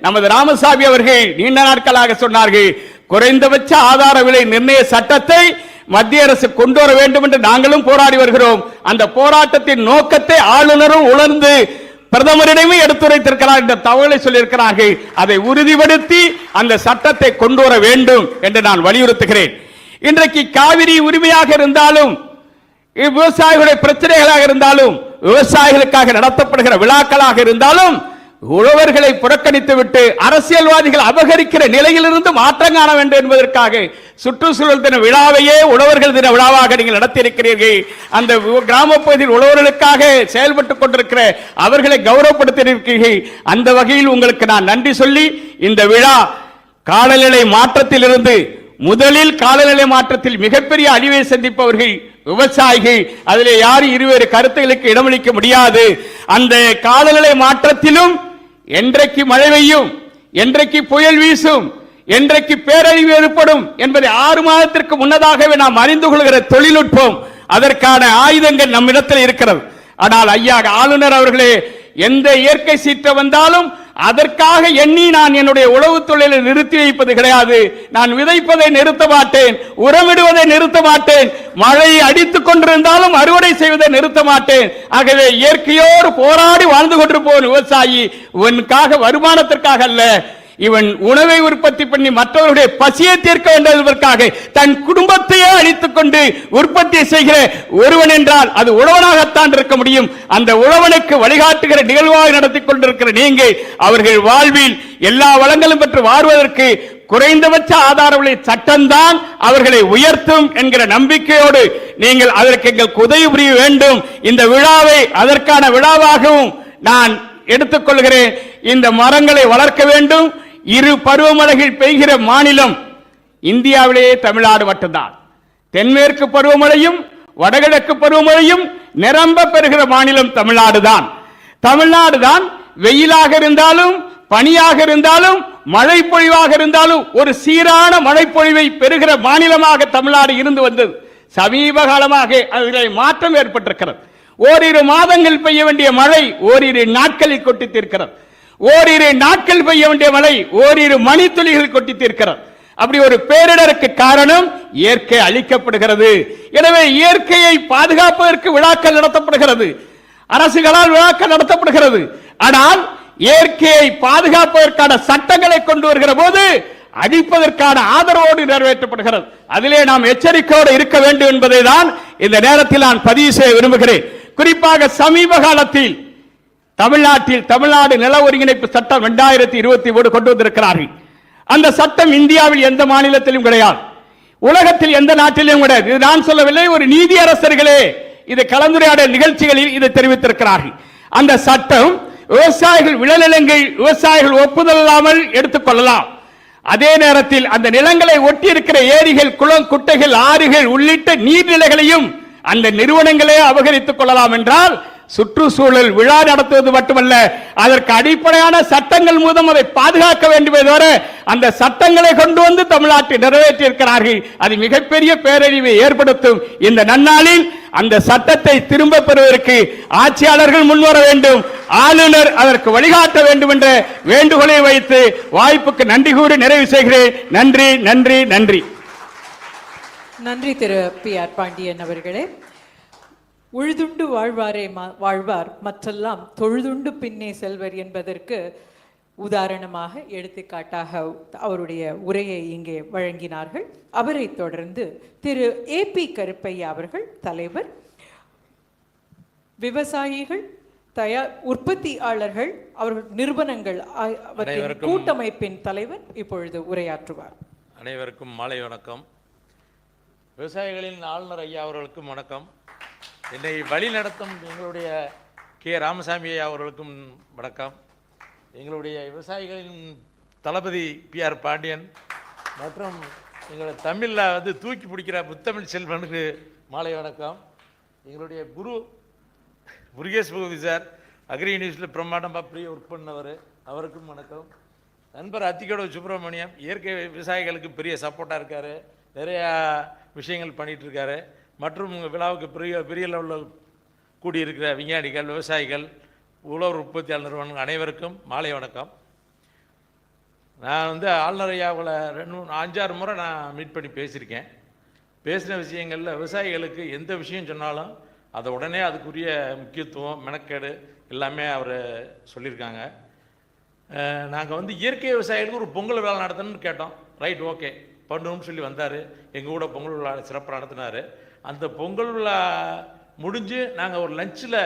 S5: நமது ராமசாமி அவர்கள் நீண்ட நாட்களாக சொன்னார்கள். குறைந்தபட்ச ஆதார விலை நிர்ணய சட்டத்தை மத்திய அரசு கொண்டு வர வேண்டும் என்று நாங்களும் போராடி வருகிறோம். அந்த போராட்டத்தின் நோக்கத்தை ஆளுநரும் உணர்ந்து பிரதமரிடமே எடுத்துரைத்திருக்கிறார் என்ற தகவலை சொல்லியிருக்கிறார்கள். அதை உறுதிப்படுத்தி அந்த சட்டத்தை கொண்டு வர வேண்டும் என்று நான் வலியுறுத்துகிறேன். இன்றைக்கு காவிரி உரிமையாக இருந்தாலும் விவசாயிகளுடைய பிரச்சனைகளாக இருந்தாலும் விவசாயிகளுக்காக நடத்தப்படுகிற விழாக்களாக இருந்தாலும் உழவர்களை புறக்கணித்து விட்டு அரசியல்வாதிகள் அபகரிக்கிற நிலையிலிருந்து மாற்றம் காண வேண்டும் என்பதற்காக சுற்றுச்சூழல் தின விழாவையே உழவர்கள் தின விழாவாக நீங்கள் நடத்தியிருக்கிறீர்கள். அந்த கிராம பகுதியில் உழவர்களுக்காக செயல்பட்டுக் கொண்டிருக்கிற அவர்களை கௌரவப்படுத்தியிருக்கிறீர்கள். அந்த வகையில் உங்களுக்கு நான் நன்றி சொல்லி இந்த விழா காலநிலை மாற்றத்திலிருந்து முதலில் காலநிலை மாற்றத்தில் மிகப்பெரிய அழிவை சந்திப்பவர்கள் விவசாயிகள். அதிலே யாரும் இருவேறு கருத்துகளுக்கு இடமளிக்க முடியாது. அந்த காலநிலை மாற்றத்திலும் என்றைக்கு மழை பெய்யும், என்றைக்கு புயல் வீசும், என்றைக்கு பேரழிவு ஏற்படும் என்பதை 6 மாதத்திற்கு முன்னதாகவே நாம் அறிந்து கொள்கிற தொழில்நுட்பம், அதற்கான ஆயுதங்கள் நம்மிடத்தில் இருக்கிறது. ஆனால் ஐயா ஆளுநர் அவர்களே, எந்த இயற்கை சீற்றம் வந்தாலும் அதற்காக எண்ணி நான் என்னுடைய உழவு தொழிலை நிறுத்தி வைப்பது கிடையாது. நான் விதைப்பதை நிறுத்த மாட்டேன், உரமிடுவதை நிறுத்த மாட்டேன், மழையை அடித்துக் கொண்டிருந்தாலும் அறுவடை செய்வதை நிறுத்த மாட்டேன். ஆகவே இயற்கையோடு போராடி வாழ்ந்து கொண்டிருப்போம் விவசாயி இவனுக்காக வருமானத்திற்காக அல்ல, இவன் உணவை உற்பத்தி பண்ணி மற்றவருடைய பசியை தீர்க்க வேண்டும் என்பதற்காக தன் குடும்பத்தையே அழித்துக் கொண்டு உற்பத்தி செய்கிற ஒருவன் என்றால் அது உழவனாகத்தான் இருக்க முடியும். அந்த உழவனுக்கு வழிகாட்டுகிற நிகழ்வாக நடத்தி கொண்டிருக்கிற நீங்கள் அவர்கள் வாழ்வில் எல்லா வளங்களும் பெற்று வாழ்வதற்கு குறைந்தபட்ச ஆதார விலை சட்டம்தான் அவர்களை உயர்த்தும் என்கிற நம்பிக்கையோடு நீங்கள் அதற்கு எங்களுக்கு உதவி புரிய வேண்டும். இந்த விழாவை அதற்கான விழாவாகவும் நான் எடுத்துக்கொள்கிறேன். இந்த மரங்களை வளர்க்க வேண்டும். 2 பருவமழைகள் பெய்கிற மாநிலம் இந்தியாவிலேயே தமிழ்நாடு மட்டும்தான். தென்மேற்கு பருவமழையும் வடகிழக்கு பருவமழையும் நிரம்ப பெறுகிற மாநிலம் தமிழ்நாடு தான். தமிழ்நாடு தான் வெயிலாக இருந்தாலும் பனியாக இருந்தாலும் மழை பொழிவாக இருந்தாலும் ஒரு சீரான மழை பொழிவை பெறுகிற மாநிலமாக தமிழ்நாடு இருந்து வந்தது. சமீப காலமாக அதில் மாற்றம் ஏற்பட்டிருக்கிறது. ஓரிரு மாதங்கள் பெய்ய வேண்டிய மழை ஓரிரு நாட்களில் கொட்டி தீர்க்கிறது. ஓரிரு நாட்கள் பெய்ய வேண்டிய மழை ஓரிரு மணித்துளிகள் கொட்டி தீர்க்கிறது. அப்படி ஒரு பேரிடருக்கு காரணம் இயற்கை அழிக்கப்படுகிறது. எனவே இயற்கையை பாதுகாப்பதற்கு விழாக்கள் நடத்தப்படுகிறது, அரசுகளால் விழாக்கள் நடத்தப்படுகிறது. ஆனால் இயற்கையை பாதுகாப்பதற்கான சட்டங்களை கொண்டு வருகிற போது அழிப்பதற்கான ஆதரவோடு நிறைவேற்றப்படுகிறது. அதிலே நாம் எச்சரிக்கையோடு இருக்க வேண்டும் என்பதை தான் இந்த நேரத்தில் நான் பதிவு செய்ய விரும்புகிறேன். குறிப்பாக சமீப காலத்தில் தமிழ்நாடு நில ஒருங்கிணைப்பு சட்டம் 2023 கொண்டு வந்திருக்கிறார்கள். அந்த சட்டம் இந்தியாவில் எந்த மாநிலத்திலும் கிடையாது, உலகத்தில் எந்த நாட்டிலும் கிடையாது. இது நான் சொல்லவில்லை, ஒரு நீதி அரசர்களே இது கலந்துரையாடல் நிகழ்ச்சிகளில் இதை தெரிவித்திருக்கிறார்கள். அந்த சட்டம் விவசாயிகள் விளைநிலங்கள் விவசாயிகள் ஒப்புதல் இல்லாமல் எடுத்துக் கொள்ளலாம். அதே நேரத்தில் அந்த நிலங்களை ஒட்டி இருக்கிற ஏரிகள், குளம், குட்டைகள், ஆறுகள் உள்ளிட்ட நீர்நிலைகளையும் அந்த நிறுவனங்களே அபகரித்துக் கொள்ளலாம் என்றால் சுற்றுச்சூழல் விழா நடத்துவது மட்டுமல்ல, அதற்கு அடிப்படையான சட்டங்கள் மூலம் அதை பாதுகாக்க வேண்டும் தவிர அந்த சட்டங்களை கொண்டு வந்து தமிழ்நாட்டில் நிறைவேற்றியிருக்கிறார்கள். அது மிகப்பெரிய பேரழிவை ஏற்படுத்தும். இந்த நன்னாளில் அந்த சட்டத்தை திரும்ப பெறுவதற்கு ஆட்சியாளர்கள் முன்வர வேண்டும், ஆளுநர் அதற்கு வழிகாட்ட வேண்டும் என்ற வேண்டுகோளை வைத்து வாய்ப்புக்கு நன்றி கூறி நிறைவு செய்கிறேன். நன்றி நன்றி நன்றி.
S1: நன்றி திரு PR பாண்டியன் அவர்களே. உழுதுண்டு வாழ்வாரே வாழ்வார், மற்றெல்லாம் தொழுதுண்டு பின்னே செல்வர் என்பதற்கு உதாரணமாக எடுத்துக்காட்டாக அவருடைய உரையை இங்கே வழங்கினார்கள். அவரை தொடர்ந்து திரு AP கருப்பையா அவர்கள், தலைவர், விவசாயிகள், உற்பத்தியாளர்கள், அவர்கள் நிறுவனங்கள் கூட்டமைப்பின் தலைவர் இப்பொழுது உரையாற்றுவார்.
S6: அனைவருக்கும் மாலை வணக்கம். விவசாயிகளின் ஆளுநர் ஐயா அவர்களுக்கும் வணக்கம். என்னை வழி நடத்தும் எங்களுடைய கே. ராமசாமி ஐயா அவர்களுக்கும் வணக்கம். எங்களுடைய விவசாயிகளின் தளபதி பி.ஆர். பாண்டியன் மற்றும் எங்களுடைய தமிழில் தூக்கி பிடிக்கிற முத்தமிழ் செல்வனுக்கு மாலை வணக்கம். எங்களுடைய குரு முருகேஷ் பகவதி சார் அக்ரி யூனிவர்சிட்டியில் பிரம்மாண்டமாக பெரிய ஒர்க் பண்ணவர், அவருக்கும் வணக்கம். நண்பர் அத்திக்கோட சுப்பிரமணியம் இயற்கை விவசாயிகளுக்கு பெரிய சப்போர்ட்டாக இருக்கார், நிறையா விஷயங்கள் பண்ணிகிட்ருக்காரு. மற்றும் விழாவுக்கு பெரிய பெரிய லெவலில் கூடியிருக்கிற விஞ்ஞானிகள், விவசாயிகள், உழவர் உற்பத்தியாளர் நிறுவனங்கள் அனைவருக்கும் மாலை வணக்கம். நான் ஆளுநர் ஐயாவில் 5-6 முறை நான் மீட் பண்ணி பேசியிருக்கேன். பேசின விஷயங்களில் விவசாயிகளுக்கு எந்த விஷயம் சொன்னாலும் அதை உடனே அதுக்குரிய முக்கியத்துவம், மெனக்கேடு எல்லாமே அவர் சொல்லியிருக்காங்க. நாங்கள் இயற்கை விவசாயிகளுக்கு ஒரு பொங்கல் விழா நடத்தணும்னு கேட்டோம். ரைட், ஓகே பண்ணணும்னு சொல்லி வந்தார். எங்கள் கூட பொங்கல் விழா சிறப்பாக நடத்தினார். அந்த பொங்கல் விழா முடிஞ்சு நாங்கள் ஒரு லஞ்சில்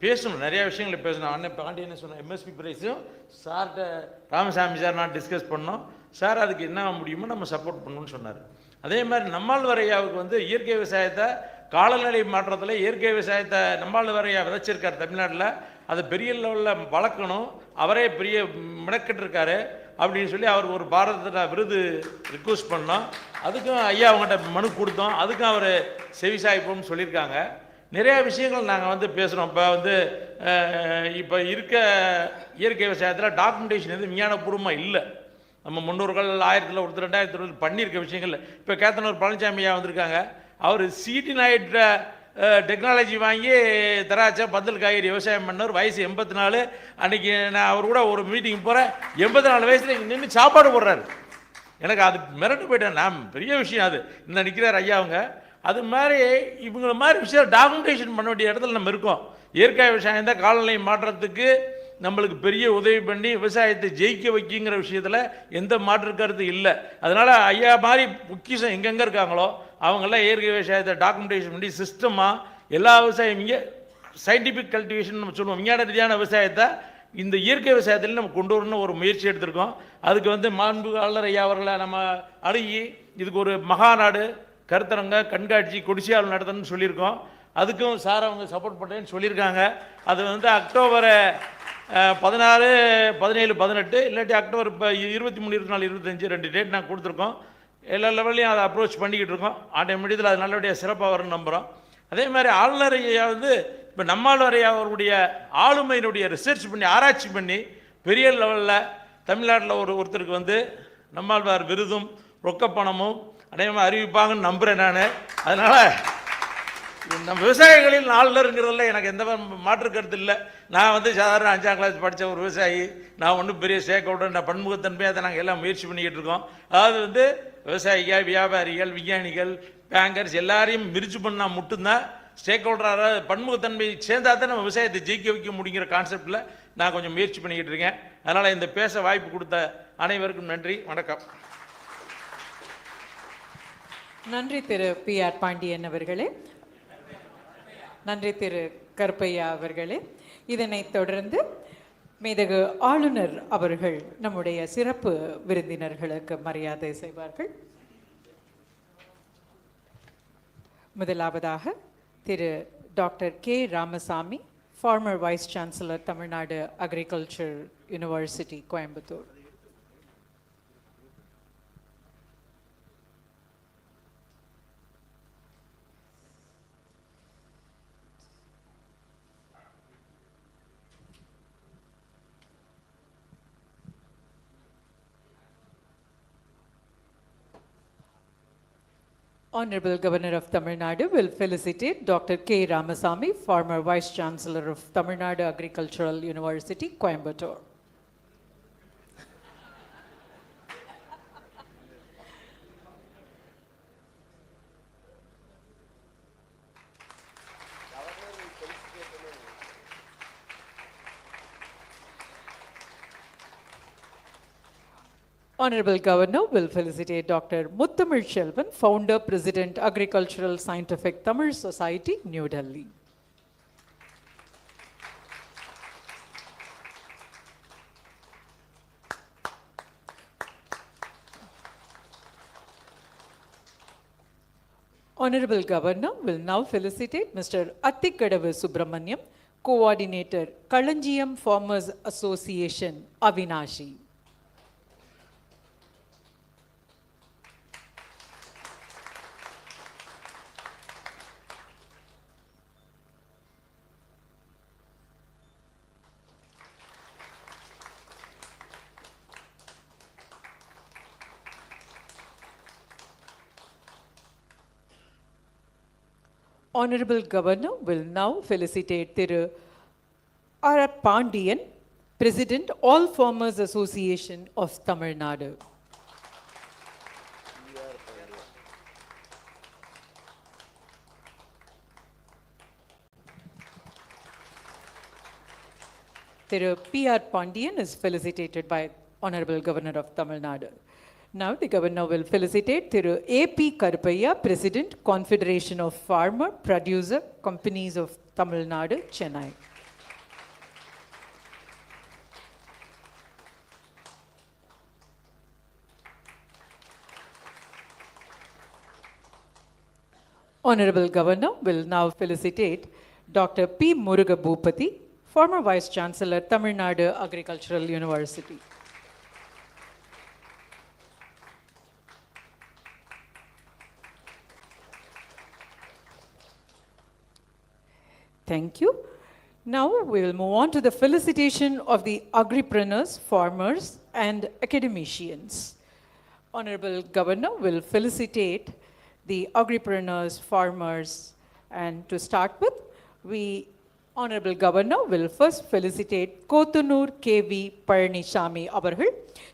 S6: பேசணும், நிறையா விஷயங்களை பேசணும். அண்ணன் பாண்டியன்னு சொன்ன எம்எஸ்பி ப்ரைஸும் சார்கிட்ட ராமசாமி சார் நான் டிஸ்கஸ் பண்ணோம். சார் அதுக்கு என்ன முடியுமோ நம்ம சப்போர்ட் பண்ணணும்னு சொன்னார். அதே மாதிரி நம்மாழ்வார் ஐயாவுக்கு இயற்கை விவசாயத்தை, காலநிலை மாற்றத்தில் இயற்கை விவசாயத்தை நம்மாழ்வார் ஐயா விதைச்சிருக்கார் தமிழ்நாட்டில். அதை பெரிய லெவலில் வளர்க்கணும், அவரே பெரிய மெனக்கெட்டிருக்காரு அப்படின்னு சொல்லி அவருக்கு ஒரு பாரத விருது ரிக்வஸ்ட் பண்ணோம். அதுக்கும் ஐயா அவங்ககிட்ட மனு கொடுத்தோம். அதுக்கும் அவர் செவிசாய்ப்போம்னு சொல்லியிருக்காங்க. நிறையா விஷயங்கள் நாங்கள் பேசுகிறோம். இப்போ இருக்க இயற்கை விவசாயத்தில் டாக்குமெண்டேஷன் விஞ்ஞானபூர்வமாக இல்லை. நம்ம முன்னோர்கள் 1000 ஒருத்தர் 2000 பண்ணியிருக்க விஷயங்கள். இப்போ கேத்தனூர் பழனிசாமி ஐயா வந்திருக்காங்க. அவர் சீட்டினாய்ட டெக்னாலஜி வாங்கி திராட்சை, பந்தல், காய்கறி விவசாயம் பண்ணவர். வயசு 84. அன்றைக்கி நான் அவர் கூட ஒரு மீட்டிங் போகிறேன். 84 வயசில் இங்கே நின்று சாப்பாடு போடுறாரு. எனக்கு அது மிரட்டு போயிட்டேன். நான் பெரிய விஷயம் அது. இந்த நிற்கிறார் ஐயா அவங்க. அது மாதிரி இவங்கள மாதிரி விஷயம் டாக்குமெண்டேஷன் பண்ண வேண்டிய இடத்துல நம்ம இருக்கோம். இயற்கை விவசாயம் தான் காலநிலை மாற்றத்துக்கு நம்மளுக்கு பெரிய உதவி பண்ணி விவசாயத்தை ஜெயிக்க வைக்கிங்கிற விஷயத்தில் எந்த மாற்று கருத்து இல்லை. அதனால் ஐயா மாதிரி முக்கியம் எங்கெங்கே இருக்காங்களோ அவங்களாம் இயற்கை விவசாயத்தை டாக்குமெண்டேஷன் பண்ணி சிஸ்டமாக எல்லா விவசாயம் இங்கே சயின்டிஃபிக் கல்டிவேஷன் நம்ம சொல்லுவோம், விஞ்ஞான ரீதியான விவசாயத்தை இந்த இயற்கை விவசாயத்தில் நம்ம கொண்டு வரணும்னு ஒரு முயற்சி எடுத்திருக்கோம். அதுக்கு மாண்புமிகு ஆளுநர் ஐயா அவர்களை நம்ம அணுகி இதுக்கு ஒரு மகாநாடு, கருத்தரங்க, கண்காட்சி, கொடிசியால் நடத்தணும்னு சொல்லியிருக்கோம். அதுக்கும் சார் அவங்க சப்போர்ட் பண்ணுறேன்னு சொல்லியிருக்காங்க. அது அக்டோபர் 16, 17, 18 இல்லாட்டி அக்டோபர் 23, 24, 25 2 டேட் நாங்கள் கொடுத்துருக்கோம். எல்லா லெவல்லையும் அதை அப்ரோச் பண்ணிக்கிட்டு இருக்கோம். ஆட்டோமேட்டிக்கில் அது நல்லபடியாக சிறப்பாக வரும்னு நம்புகிறோம். அதே மாதிரி ஆளுநர் ஐயா இப்போ நம்மாழ்வார் ஐயா அவருடைய ஆளுமையினுடைய ரிசர்ச் பண்ணி ஆராய்ச்சி பண்ணி பெரிய லெவலில் தமிழ்நாட்டில் ஒருத்தருக்கு நம்மாழ்வார் விருதும் ரொக்கப்பணமும் அநேகமாக அறிவிப்பாங்கன்னு நம்புகிறேன் நான். அதனால் நம்ம விவசாயிகளின் ஆளுநருங்கிறதுல எனக்கு எந்த மாற்று கருத்து இல்லை. நான் சாதாரண 5ஆம் கிளாஸ் படித்த ஒரு விவசாயி. நான் ஒன்றும் பெரிய ஸ்டேக் ஹோல்டர், நான் பன்முகத்தன்மையாக அதை நாங்கள் எல்லாம் முயற்சி பண்ணிக்கிட்டு இருக்கோம். அதாவது விவசாயிகள், வியாபாரிகள், விஞ்ஞானிகள், பேங்கர்ஸ் எல்லாரையும் மிரிச்சு பண்ணால் மட்டும்தான் ஸ்டேக் ஹோல்டராக பன்முகத்தன்மை சேர்ந்தா தான் நம்ம விவசாயத்தை ஜெயிக்க வைக்க முடிங்கிற கான்செப்டில் நான் கொஞ்சம் முயற்சி பண்ணிக்கிட்டு இருக்கேன். அதனால் இந்த பேச வாய்ப்பு கொடுத்த அனைவருக்கும் நன்றி, வணக்கம்.
S1: நன்றி திரு பி.ஆர். பாண்டியன் அவர்களே. நன்றி திரு கருப்பையா அவர்களே. இதனைத் தொடர்ந்து மேதகு ஆளுநர் அவர்கள் நம்முடைய சிறப்பு விருந்தினர்களுக்கு மரியாதை செய்வார்கள். முதலாவதாக Thiru doctor K. Ramasamy, former vice chancellor, Tamil Nadu agriculture university, Coimbatore. Honorable Governor of Tamil Nadu will felicitate Dr. K. Ramasamy, former Vice Chancellor of Tamil Nadu Agricultural University, Coimbatore. Honorable Governor will felicitate Dr. Muthamil Shelvan, Founder, President, Agricultural Scientific Tamil Society, New Delhi. Honorable Governor will now felicitate Mr. Attikadavu Subramaniam, Coordinator, Kalanjiyam Farmers Association, Avinashi. Honorable Governor will now felicitate Thiru R. Pandiyan, President, All Farmers Association of Tamil Nadu. Thiru P.R. Pandiyan is felicitated by Honorable Governor of Tamil Nadu. Now the Governor will felicitate Thiru A.P. Karupaiya, President, Confederation of Farmer Producer Companies of Tamil Nadu, Chennai. Honorable Governor will now felicitate Dr. P. Muruga Bhupati, former Vice Chancellor, Tamil Nadu Agricultural University. Thank you. Now we will move on to the felicitation of the agripreneurs, farmers, and academicians. Honorable Governor will felicitate the agripreneurs, farmers, and to start with, Honorable Governor will first felicitate Kothunur K.V. Palanisamy avargal.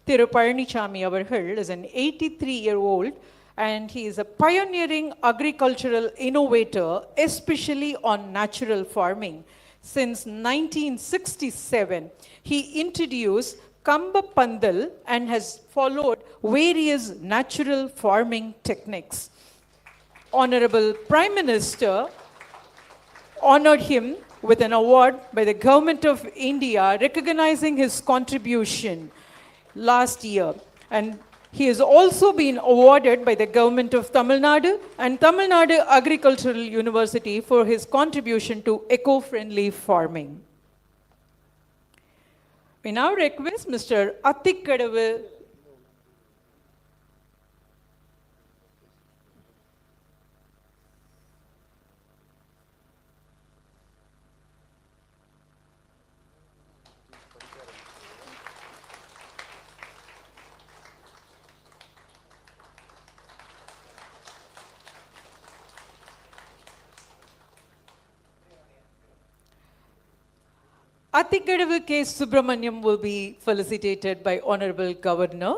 S1: Thiru Palanisamy avargal is an 83-year-old and he is a pioneering agricultural innovator, especially on natural farming. Since 1967, he introduced Kamba Pandal and has followed various natural farming techniques. Honorable Prime Minister honored him with an award by the Government of India recognizing his contribution last year, and he has also been awarded by the Government of Tamil Nadu and Tamil Nadu Agricultural University for his contribution to eco-friendly farming. We now request Mr. Attikadavu Attikadavu K. Subramaniam will be felicitated by Honorable Governor.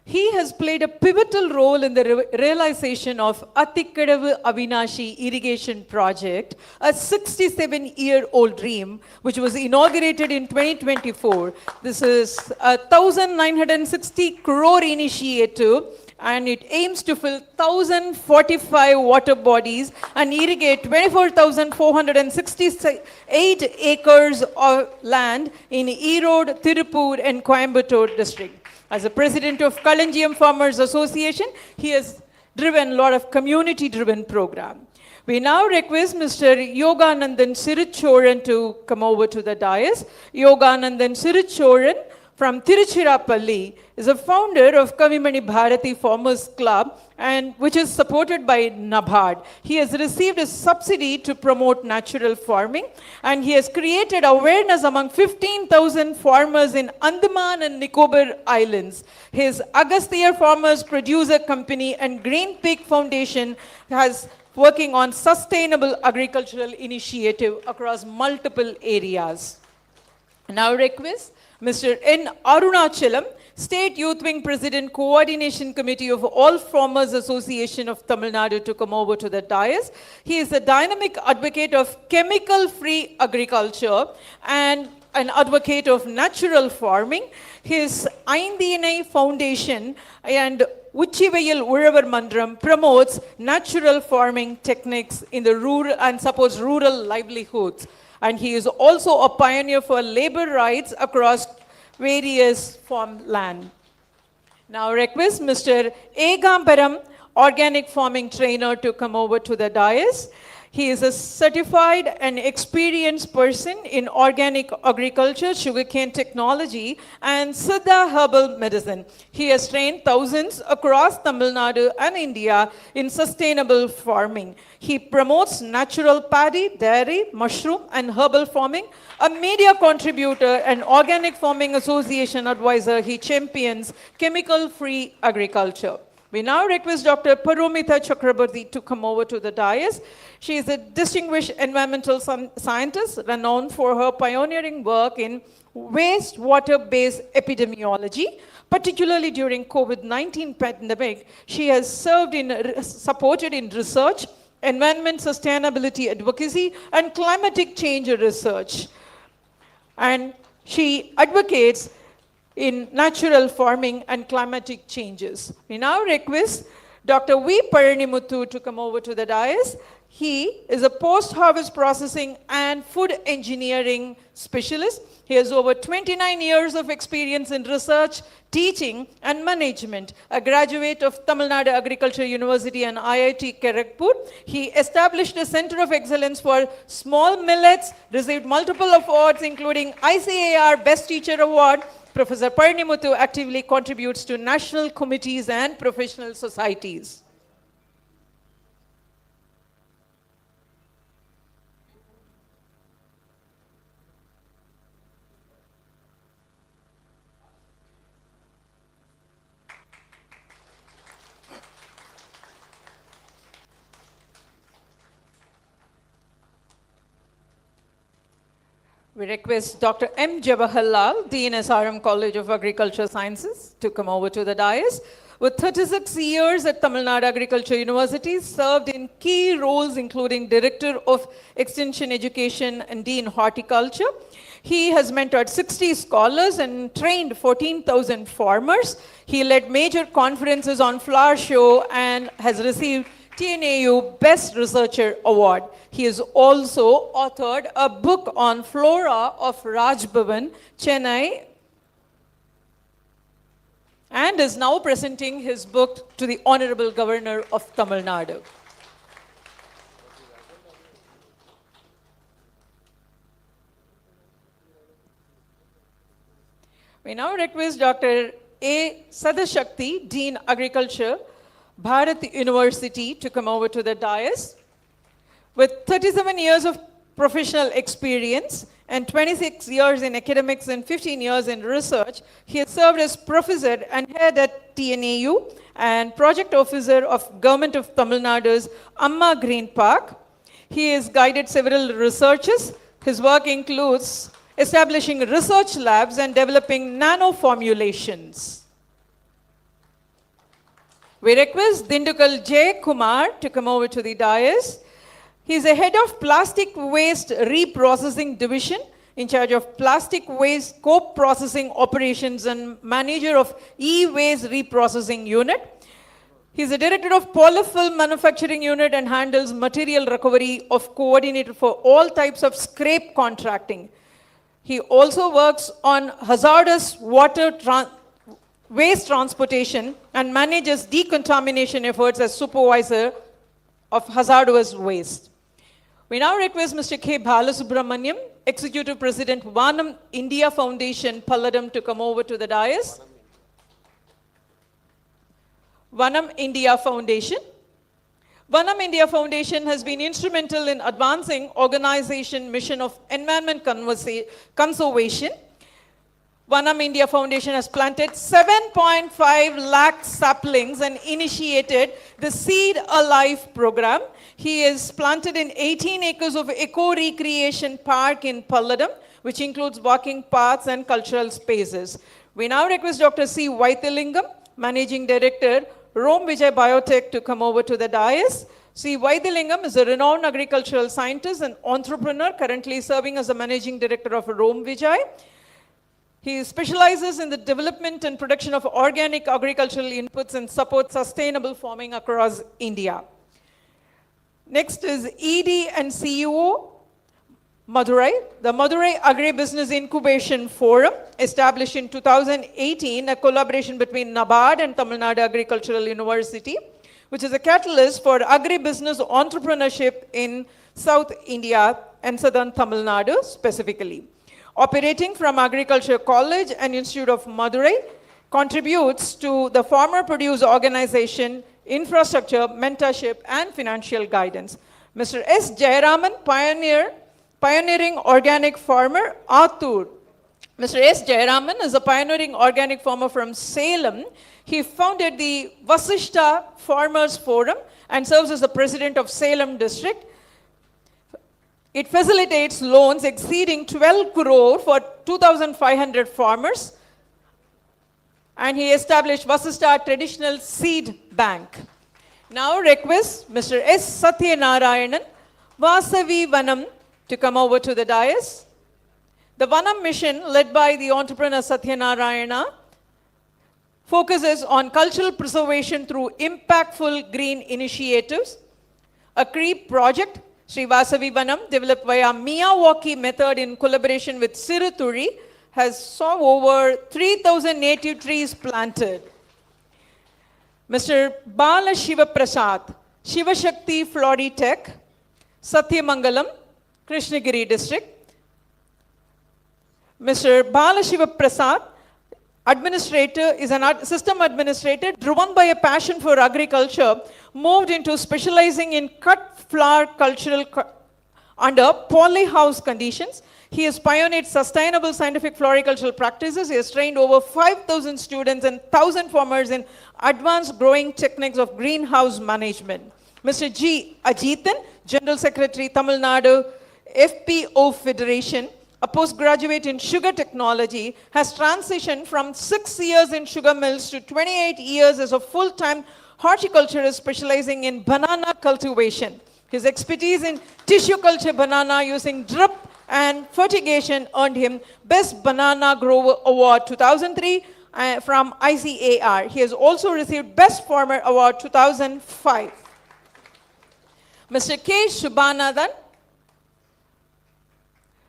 S1: He has played a pivotal role in the realization of Attikadavu Avinashi irrigation project, a 67-year-old dream which was inaugurated in 2024. This is a 1,960 crore initiative and it aims to fill 1,045 water bodies and irrigate 24,468 acres of land in Erode, Tirupur and Coimbatore district. As a president of Kalanjiyam Farmers Association, he has driven a lot of community-driven program. We now request Mr. Yoganandan Sirichoran to come over to the dais. Yoganandan Sirichoran from Tiruchirappalli is a founder of Kavimani Bharati Farmers Club, and which is supported by NABARD. He has received a subsidy to promote natural farming, and he has created awareness among 15,000 farmers in Andaman and Nicobar Islands. His Agastya Farmers Producer Company and Green Peak Foundation has working on sustainable agricultural initiative across multiple areas. Now request Mr. N. Arunachalam, State Youth Wing President, Coordination Committee of All Farmers Association of Tamil Nadu to come over to the dais. He is a dynamic advocate of chemical-free agriculture and an advocate of natural farming. His Aindinai Foundation and Uchivayil Uravar Mandram promotes natural farming techniques in the rural and supports rural livelihoods. And he is also a pioneer for labor rights across various farmland. Now request Mr. Egambaram organic farming trainer to come over to the dais. He is a certified and experienced person in organic agriculture, sugarcane technology, and Siddha herbal medicine. He has trained thousands across Tamil Nadu and India in sustainable farming. He promotes natural paddy, dairy, mushroom, and herbal farming. A media contributor and Organic Farming Association advisor, he champions chemical-free agriculture. We now request Dr. Paromita Chakraborty to come over to the dais. She is a distinguished environmental scientist renowned for her pioneering work in wastewater-based epidemiology. Particularly during COVID-19 pandemic, she has supported in research, environment sustainability advocacy, and climatic change research. And she advocates in natural farming and climatic changes. We now request Dr. V. Paranimuthu to come over to the dais. He is a post-harvest processing and food engineering specialist. He has over 29 years of experience in research, teaching, and management. A graduate of Tamil Nadu Agriculture University and IIT Kharagpur, he established a Center of Excellence for Small Millets, received multiple awards including ICAR Best Teacher Award. Professor Paranimuthu actively contributes to national committees and professional societies. We request Dr. M. Jawaharlal, Dean SRM College of Agricultural Sciences, to come over to the dais. With 36 years at Tamil Nadu Agriculture University, served in key roles including Director of Extension Education and Dean Horticulture. He has mentored 60 scholars and trained 14,000 farmers. He led major conferences on flower show and has received TNAU Best Researcher Award. He has also authored a book on flora of Raj Bhavan, Chennai, and is now presenting his book to the Honorable Governor of Tamil Nadu. We now request Dr. A. Sadashakti, Dean Agriculture, Bharat University, to come over to the dais. With 37 years of professional experience and 26 years in academics and 15 years in research, he has served as professor and head at TNAU and project officer of Government of Tamil Nadu's Amma Green Park. He has guided several researches. His work includes establishing research labs and developing nano formulations. We request Dindukal J. Kumar to come over to the dais. He is a head of Plastic Waste Reprocessing Division, in charge of plastic waste co-processing operations and manager of e-waste reprocessing unit. He is a director of Polyfilm Manufacturing Unit and handles material recovery of coordinator for all types of scrape contracting. He also works on hazardous waste transportation and manages decontamination efforts as supervisor of hazardous waste. We now request Mr. K. Balasubramaniam, Executive President, Vanam India Foundation, Palladam, to come over to the dais. Vanam India Foundation. Vanam India Foundation has been instrumental in advancing organization mission of environment conservation. Vanam India Foundation has planted 7.5 lakh saplings and initiated the Seed Alive program. He is planted in 18 acres of eco-recreation park in Palladam, which includes walking paths and cultural spaces. We now request Dr. C. Vaithilingam, Managing Director, Rome Vijay Biotech, to come over to the dais. C. Vaithilingam is a renowned agricultural scientist and entrepreneur, currently serving as the Managing Director of Rome Vijay. He specializes in the development and production of organic agricultural inputs and supports sustainable farming across India. Next is ED and CEO, Madurai. The Madurai Agribusiness Incubation Forum, established in 2018, a collaboration between NABARD and Tamil Nadu Agricultural University.
S7: which is a catalyst for agribusiness entrepreneurship in South India and Southern Tamil Nadu specifically. Operating from Agriculture College and Institute of Madurai, contributes to the farmer produce organization, infrastructure, mentorship, and financial guidance. Mr. S. Jayaraman, pioneering organic farmer, Athur. Mr. S. Jayaraman is a pioneering organic farmer from Salem. He founded the Vasishta Farmers Forum and serves as the president of Salem district. It facilitates loans exceeding 12 crore for 2,500 farmers. And he established Vasishta Traditional Seed Bank. Now request Mr. S. Satyanarayanan, Vasavi Vanam, to come over to the dais. The Vanam mission, led by the entrepreneur Satyanarayana, focuses on cultural preservation through impactful green initiatives. A CREEP project, Sri Vasavi Vanam, developed via Miyawaki method in collaboration with Siruturi, has saw over 3,000 native trees planted. Mr. Bala Shiva Prasad, Shiva Shakti Floritech, Satyamangalam, Krishnagiri district. Mr. Bala Shiva Prasad, administrator, is an system administrator driven by a passion for agriculture, moved into specializing in cut flower cultural under polyhouse conditions. He has pioneered sustainable scientific floricultural practices. He has trained over 5,000 students and 1,000 farmers in advanced growing techniques of greenhouse management. Mr. G. Ajithan, General Secretary, Tamil Nadu FPO Federation, a postgraduate in sugar technology, has transitioned from 6 years in sugar mills to 28 years as a full-time horticulturist specializing in banana cultivation. His expertise in tissue culture banana using drip and fertigation earned him Best Banana Grower Award 2003 from ICAR. He has also received Best Farmer Award 2005. Mr. K. Subbanathan.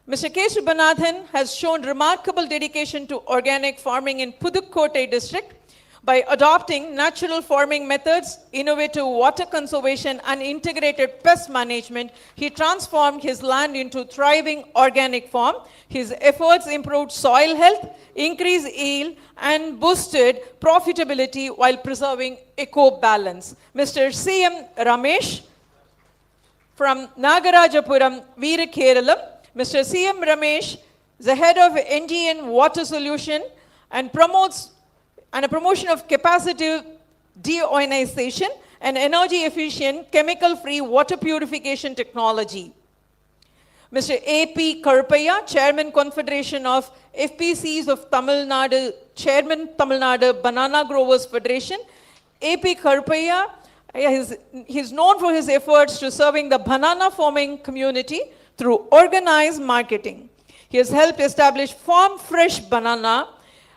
S7: Mr. K. Subbanathan has shown remarkable dedication to organic farming in Pudukkottai district. By adopting natural farming methods, innovative water conservation, and integrated pest management, he transformed his land into thriving organic farm. His efforts improved soil health, increased yield, and boosted profitability while preserving eco-balance. Mr. C.M. Ramesh from Nagarajapuram, Veera Keralam. Mr. C.M. Ramesh is the head of NGN Water Solution and promotes a promotion of capacitive deionization and energy efficient chemical free water purification technology. Mr. A.P. Karpaya, Chairman Confederation of FPCs of Tamil Nadu, Chairman Tamil Nadu Banana Growers Federation. A.P. Karpaya is known for his efforts to serving the banana farming community through organized marketing. He has helped establish Farm Fresh Banana.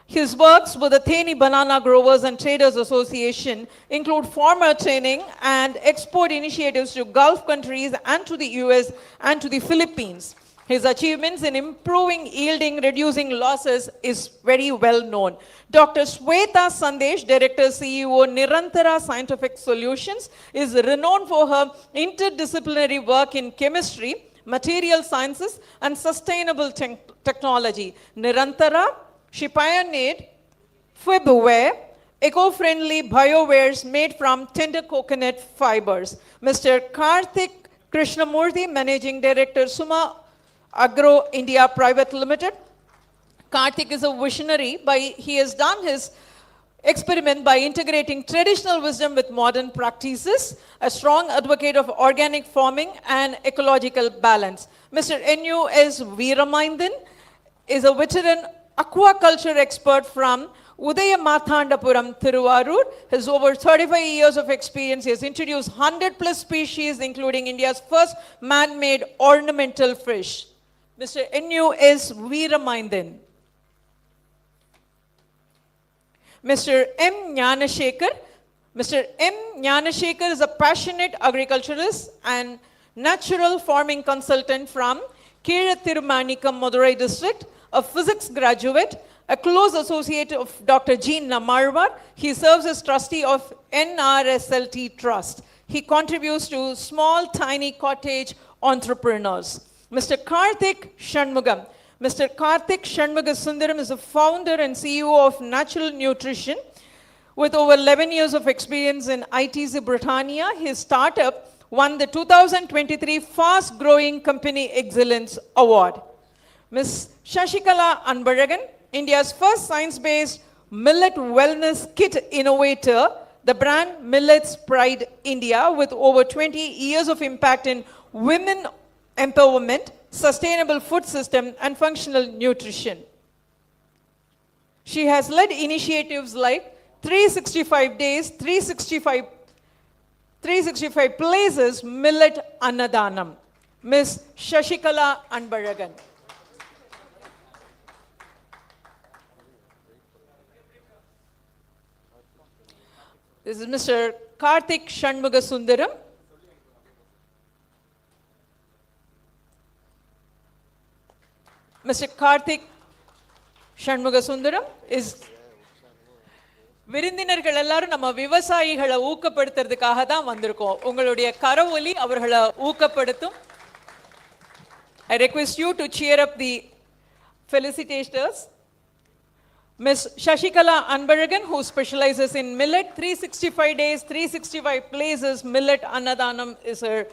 S7: His works with the Theni Banana Growers and Traders Association include farmer training and export initiatives to Gulf countries and to the US and to the Philippines. His achievements in improving yielding, reducing losses is very well known. Dr. Sweta Sandesh, Director CEO Nirantara Scientific Solutions, is renowned for her interdisciplinary work in chemistry, material sciences, and sustainable technology. Nirantara, she pioneered Fibware, eco-friendly biowares made from tender coconut fibers. Mr. Karthik Krishnamurthy, Managing Director, Suma Agro India Private Limited. Karthik is a visionary. He has done his experiment by integrating traditional wisdom with modern practices, a strong advocate of organic farming and ecological balance. Mr. N.U.S. Veeramandan is a veteran aquaculture expert from Udayamathandapuram, Thiruvarur. Has over 35 years of experience. He has introduced 100+ species, including India's first man-made ornamental fish. Mr. N.U.S. Veeramandan. Mr. M. Gnanashekar. Mr. M. Gnanashekar is a passionate agriculturalist and natural farming consultant from Kizhathirumanikkam, Madurai district, a physics graduate a close associate of Dr. Jean Namarwar. He serves as trustee of NRSLT Trust. He contributes to small, tiny cottage entrepreneurs. Mr. Karthik Shanmugam. Mr. Karthik Shanmugasundaram is the founder and CEO of Natural Nutrition. With over 11 years of experience in ITC Britannia, his startup won the 2023 Fast Growing Company Excellence Award. Ms. Shashikala Anbaragan, India's first science-based millet wellness kit innovator, the brand Millets Pride India, with over 20 years of impact in women empowerment, sustainable food system, and functional nutrition. She has led initiatives like 365 days, 365 places, Millet Annadanam. Ms. Shashikala Anbaragan. This is Mr. Karthik Shanmugasundaram. Mr. Karthik Shanmugasundaram is விருந்தினர்கள் எல்லாரும் நம்ம விவசாயிகளை ஊக்கப்படுத்துறதுக்காக தான் வந்திருக்கோம். உங்களுடைய கரவொலி அவர்களை ஊக்கப்படுத்தும். I request you to cheer up the felicitators. Ms. Shashikala Anbaragan, who specializes in millet, 365 days, 365 places, Millet Annadanam is her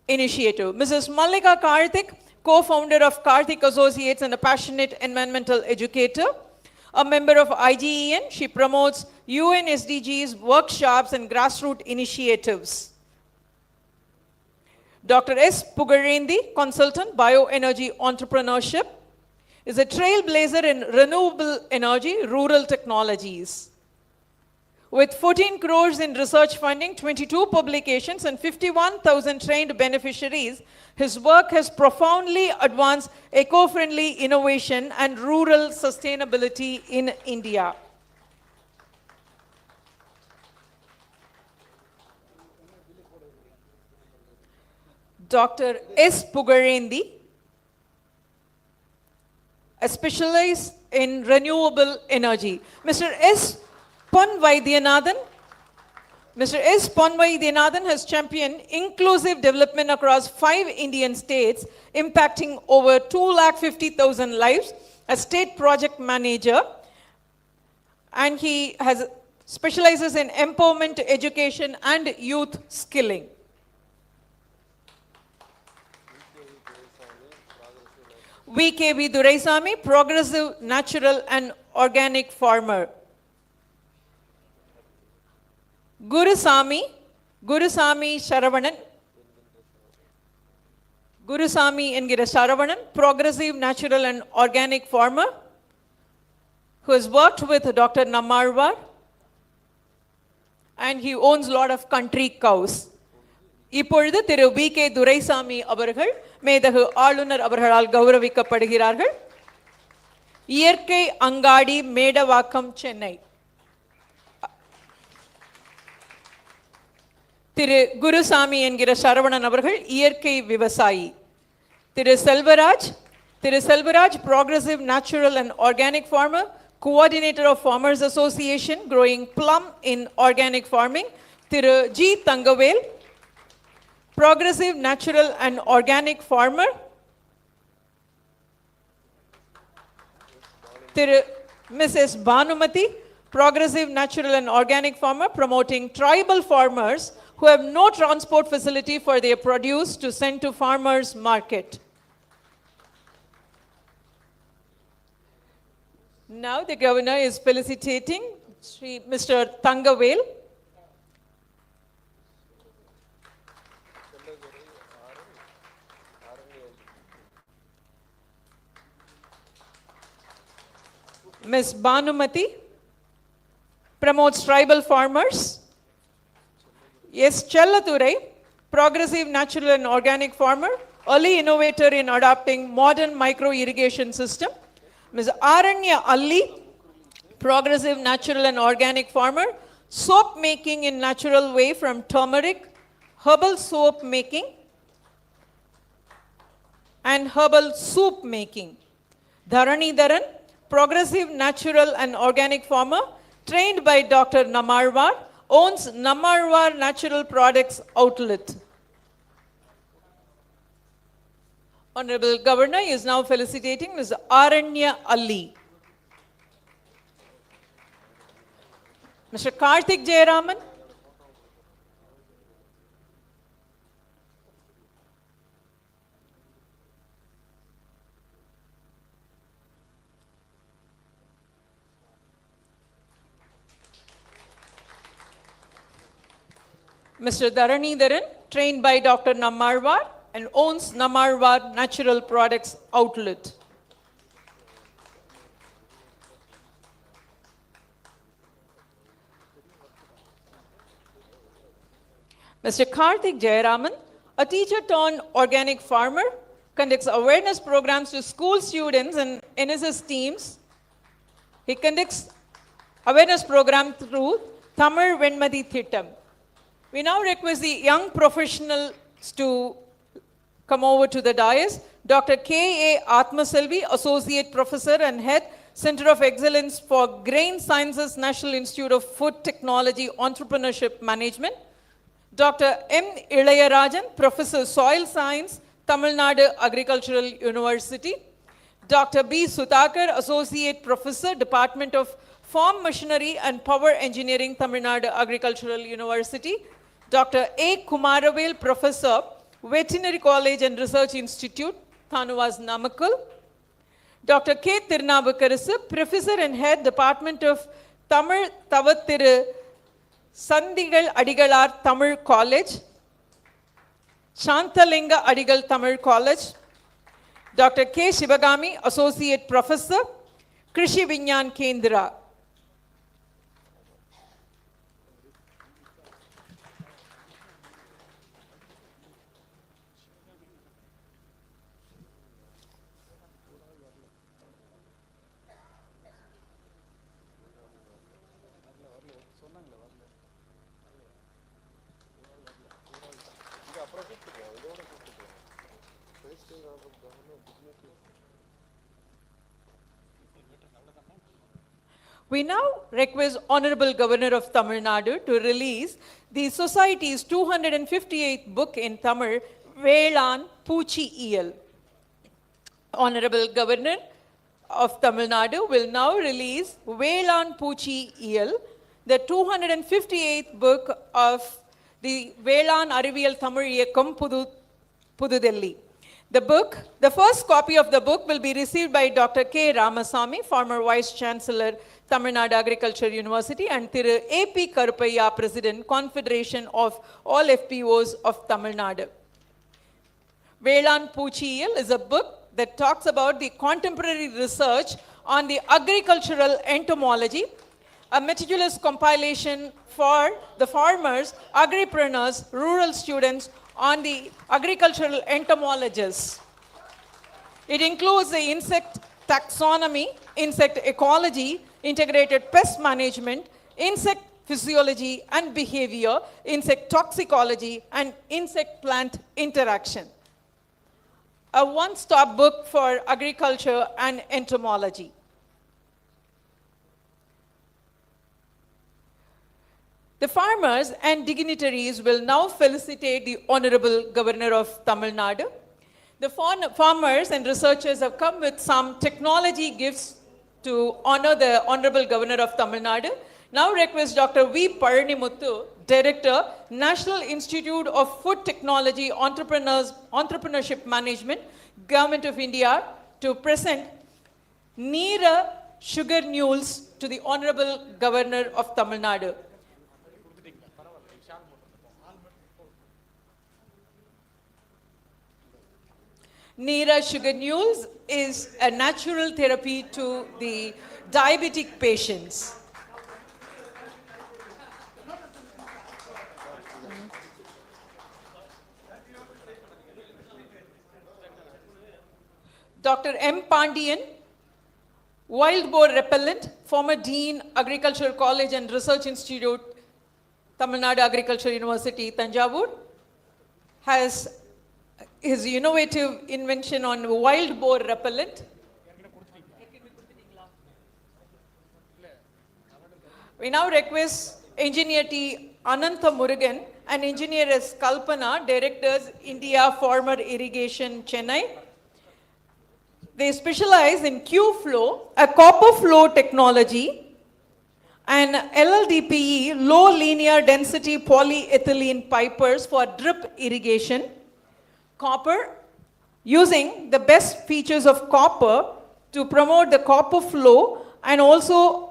S7: initiative. Mrs. Mallika Karthik, co-founder of Karthik Associates and a passionate environmental educator. A member of IGEN, she promotes UN SDGs, workshops, and grassroots initiatives. Dr. S. Pugarendi, consultant, bioenergy entrepreneurship, is a trailblazer in renewable energy, rural technologies. With 14 crores in research funding, 22 publications, and 51,000 trained beneficiaries, his work has profoundly advanced eco-friendly innovation and rural sustainability in India. Dr. S. Pugarendi, a specialist in renewable energy. Mr. S. Pon Vaidyanathan. Mr. S. Pon Vaidyanathan has championed inclusive development across 5 Indian states, impacting over 250,000 lives as state project manager. And he specializes in empowerment, education, and youth skilling. VKV Duraisamy, progressive, natural, and organic farmer. Gurusamy Saravanan. Gurusamy Engira Saravanan, progressive, natural, and organic farmer, who has worked with Dr. Namarwar, and he owns a lot of country cows. இப்பொழுது திரு VK Duraisamy அவர்கள் மேதகு ஆளுநர் அவர்களால் கௌரவிக்கப்படுகிறார்கள். இயற்கை அங்காடி மேடவாக்கம் சென்னை. திரு குருசாமி என்கிற சரவணன் அவர்கள் இயற்கை விவசாயி. Thiru Selvaraj progressive, natural and organic farmer, coordinator of Farmers Association growing plum in organic farming. Thiru G. Tangavel, progressive, natural and organic farmer. Mrs. Bhanumati, progressive, natural and organic farmer, promoting tribal farmers who have no transport facility for their produce to send to farmers market. Now the governor is felicitating Mr. Tangavel. Ms. Bhanumati promotes tribal farmers. Yes, Chellaturai, progressive, natural and organic farmer, early innovator in adopting modern micro irrigation system. Ms. Aranya Alli, progressive, natural and organic farmer, soap making in natural way from turmeric, herbal soap making and herbal soup making. Dharanidharan, progressive natural and organic farmer, trained by Dr. Namarwar, owns Namarwar Natural Products Outlet. Honorable Governor is now felicitating Ms. Aranya Ali. Mr. Karthik Jayaraman. Mr. Dharanidharan, trained by Dr. Namarwar and owns Namarwar Natural Products Outlet. Mr. Karthik Jayaraman, a teacher turned organic farmer, conducts awareness programs to school students and NSS teams. He conducts awareness program through Tamil Venmadi Thittam. We now request the young professionals to come over to the dais. Dr. K.A. Atmaselvi, Associate Professor and Head, Center of Excellence for Grain Sciences, National Institute of Food Technology, Entrepreneurship Management. Dr. M. Ilayarajan, Professor Soil Science, Tamil Nadu Agricultural University. Dr. B. Suthakar, Associate Professor, Department of Farm Machinery and Power Engineering, Tamil Nadu Agricultural University. Dr. A. Kumaravel, Professor, Veterinary College and Research Institute, Thanuvas Namakkal. Dr. K. Tirunavukarasu, Professor and Head, Department of Tamil Tavathiru Sandigal Adigalar Tamil College, Shantalinga Adigal Tamil College. Dr. K. Shivagami, Associate Professor, Krishi Vinyan Kendra. We now request Honorable Governor of Tamil Nadu to release the Society's 258th book in Tamil, Velan Poochi Iyal. Honorable Governor of Tamil Nadu will now release Velan Poochi Iyal, the 258th book of the Velan Ariviyal Tamil Iyakkam Pudu Delhi. The first copy of the book will be received by Dr. K. Ramasamy, former Vice Chancellor, Tamil Nadu Agriculture University, and Thiru A.P. Karupaiya, President, Confederation of all FPOs of Tamil Nadu. Velan Poochi Iyal is a book that talks about the contemporary research on the agricultural entomology, a meticulous compilation for the farmers, agripreneurs, rural students on the agricultural entomologists. It includes the insect taxonomy, insect ecology, integrated pest management, insect physiology and behavior, insect toxicology, and insect-plant interaction. A one-stop book for agriculture and entomology. The farmers and dignitaries will now felicitate the Honorable Governor of Tamil Nadu. The farmers and researchers have come with some technology gifts to honor the Honorable Governor of Tamil Nadu. Now request Dr. V. Paranimuthu, Director, National Institute of Food Technology, Entrepreneurship Management, Government of India, to present Neera sugar mules to the Honorable Governor of Tamil Nadu. Neera sugar mules is a natural therapy to the diabetic patients. Dr. M. Pandian, wild boar repellent, former Dean, Agricultural College and Research Institute, Tamil Nadu Agriculture University, Tanjavur, has his innovative invention on wild boar repellent. We now request Engineer T. Anantha Murugan and Engineer S. Kalpana, Directors, India Farmer Irrigation, Chennai. They specialize in Q-flow, a copper flow technology, and LLDPE, low linear density polyethylene pipers for drip irrigation. Copper, using the best features of copper to promote the copper flow, and also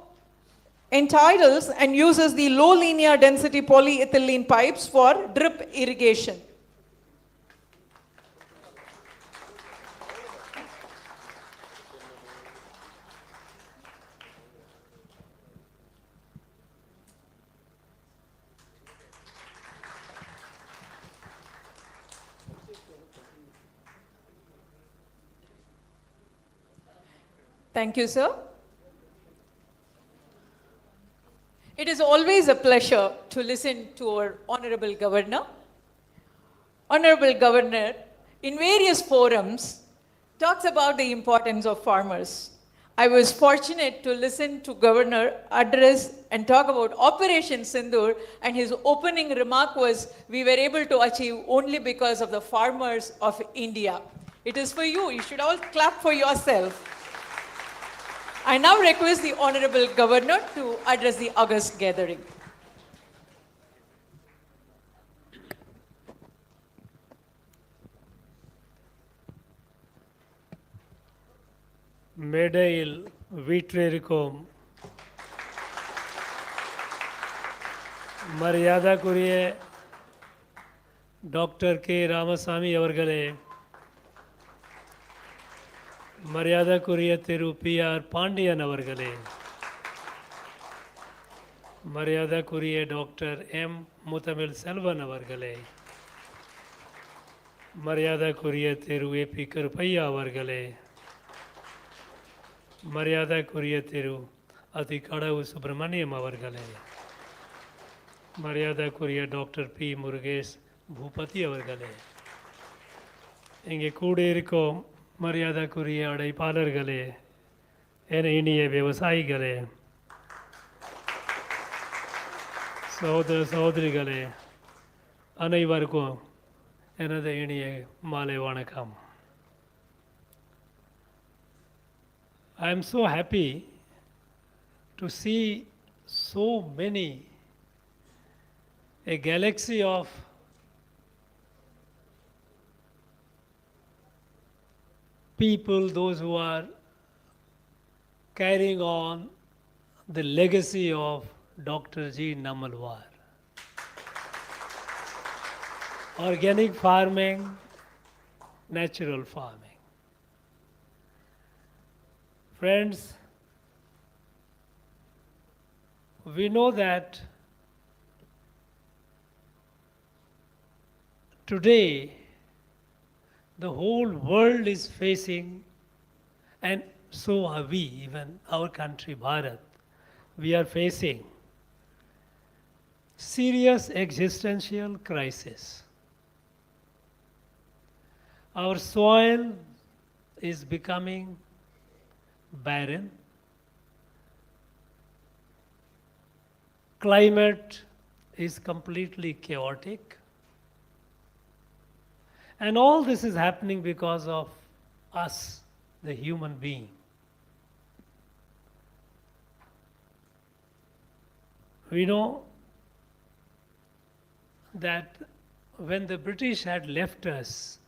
S7: entitles and uses the low linear density polyethylene pipes for drip irrigation. Thank you, sir. It is always a pleasure to listen to our Honorable Governor. Honorable Governor, in various forums, talks about the importance of farmers. I was fortunate to listen to Governor address and talk about Operation Sindoor, and his opening remark was, we were able to achieve only because of the farmers of India. It is for you. You should all clap for yourself. I now request the Honorable Governor to address the august gathering.
S8: மேடையில் வீற்றிருக்கும் மரியாதைக்குரிய doctor K Ramasamy அவர்களே, மரியாதைக்குரிய திரு B.R.. Pandian அவர்களே, மரியாதைக்குரிய doctor M. Muthamizh Selvan அவர்களே, மரியாதைக்குரிய திரு ஏ.பி. கருப்பையா அவர்களே, மரியாதைக்குரிய திரு அதி கடவு சுப்பிரமணியம் அவர்களே, மரியாதைக்குரிய டாக்டர் பி. முருகேஷ் பூபதி அவர்களே, இங்கே கூடியிருக்கும் மரியாதைக்குரிய அழைப்பாளர்களே, என இனிய விவசாயிகளே, சகோதர சகோதரிகளே, அனைவருக்கும் எனது இனிய மாலை வணக்கம். I am so happy to see so many, a galaxy of people, those who are carrying on the legacy of Dr. G. Namalwar. Organic farming, natural farming. Friends, we know that today the whole world is facing, and so are we, even our country, Bharat, we are facing serious existential crisis. Our soil is becoming barren. Climate is completely chaotic. And all this is happening because of us, the human being. We know that when the British had left us,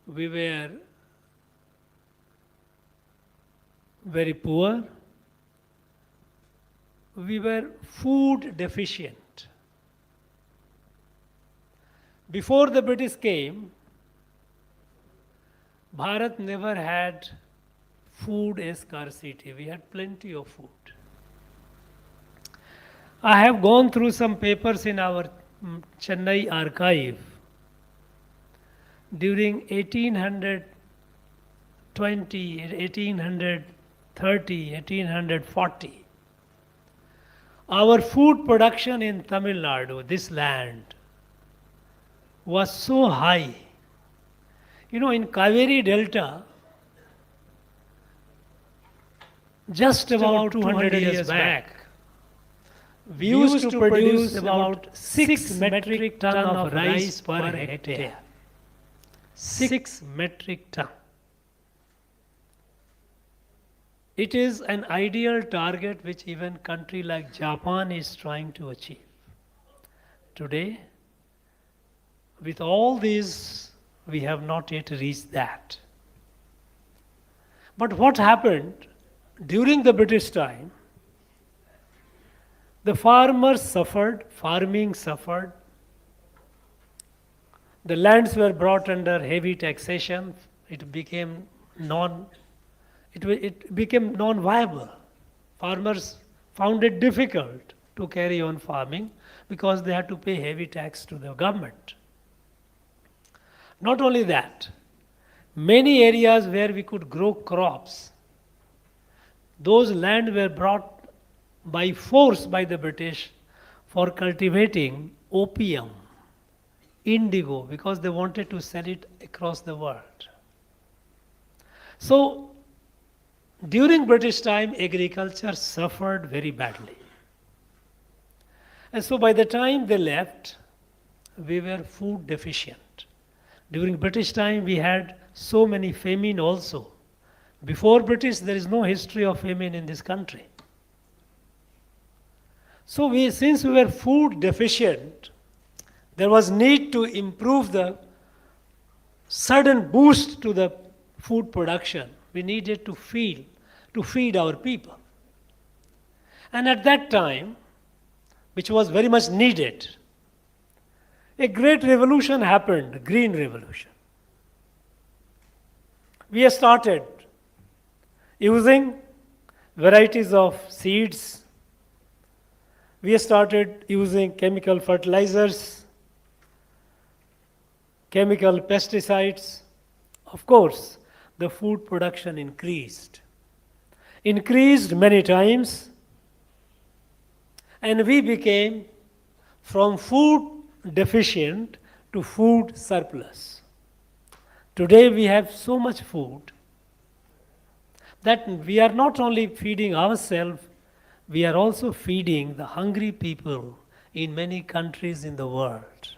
S8: we were very poor, we were food deficient. Before the British came, Bharat never had food scarcity. We had plenty of food. I have gone through some papers in our Chennai archive. During 1820, 1830, 1840, our food production in Tamil Nadu, this land, was so high. You know, in Kaveri Delta, just about 200 years back, we used to produce about 6 metric ton of rice per hectare. 6 metric ton. It is an ideal target which even country like Japan is trying to achieve. Today, with all these, we have not yet reached that. But what happened during the British time, the farmers suffered, farming suffered, the lands were brought under heavy taxation, it became non-viable. Farmers found it difficult to carry on farming because they had to pay heavy tax to the government. Not only that, many areas where we could grow crops, those lands were brought by force by the British for cultivating opium, indigo, because they wanted to sell it across the world. So, during British time, agriculture suffered very badly. And so by the time they left, we were food deficient. During British time, we had so many famine also. Before British, there is no history of famine in this country. So since we were food deficient, there was need to improve the sudden boost to the food production. We needed to feed our people. And at that time, which was very much needed, a great revolution happened, the Green Revolution. We started using varieties of seeds. We started using chemical fertilizers, chemical pesticides. Of course, the food production increased many times, and we became from food deficient to food surplus. Today we have so much food that we are not only feeding ourselves, we are also feeding the hungry people in many countries in the world.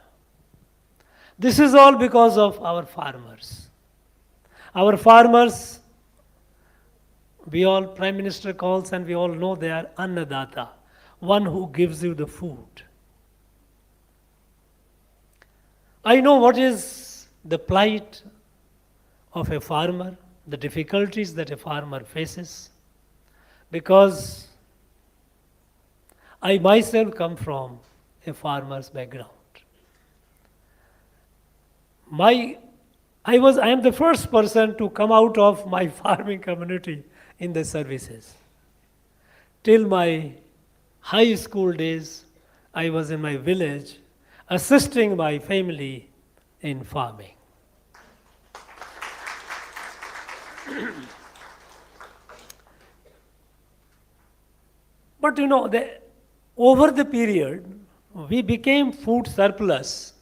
S8: This is all because of our farmers. Our farmers, Prime Minister calls, and we all know they are Annadata, one who gives you the food. I know what is the plight of a farmer, the difficulties that a farmer faces, because I myself come from a farmer's background. I am the first person to come out of my farming community in the services. Till my high school days, I was in my village assisting my family in farming. But over the period, we became food surplus.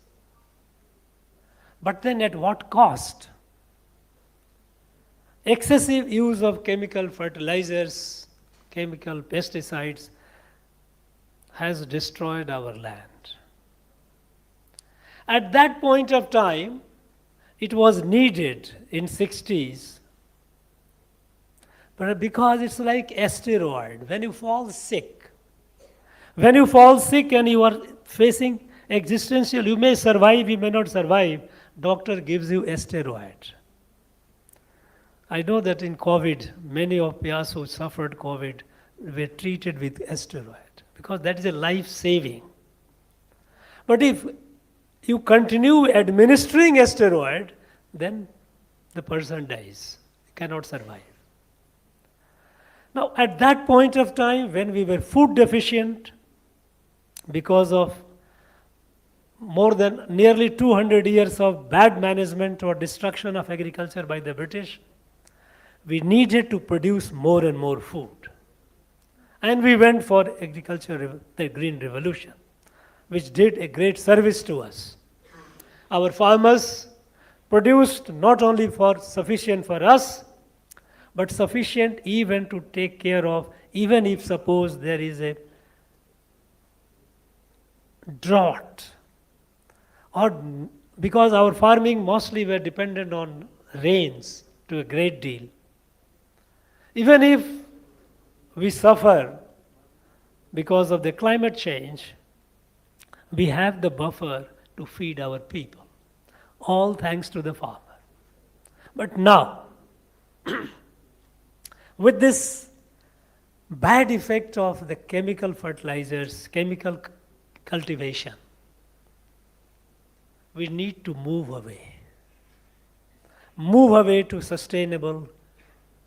S8: But then at what cost? Excessive use of chemical fertilizers, chemical pesticides has destroyed our land. At that point of time, it was needed in 60s, but because it's like asteroid, when you fall sick and you are facing existential, you may survive, you may not survive, doctor gives you asteroid. I know that in COVID, many of us who suffered COVID were treated with asteroid because that is a life-saving. But if you continue administering asteroid, then the person dies, cannot survive. Now, at that point of time, when we were food deficient, because of more than nearly 200 years of bad management or destruction of agriculture by the British, we needed to produce more and more food. And we went for agriculture, the Green Revolution, which did a great service to us. Our farmers produced not only for sufficient for us, but sufficient even to take care of, even if suppose there is a drought, or because our farming mostly were dependent on rains to a great deal, even if we suffer because of the climate change, we have the buffer to feed our people, all thanks to the farmer. But now, with this bad effect of the chemical fertilizers, chemical cultivation, we need to move away to sustainable,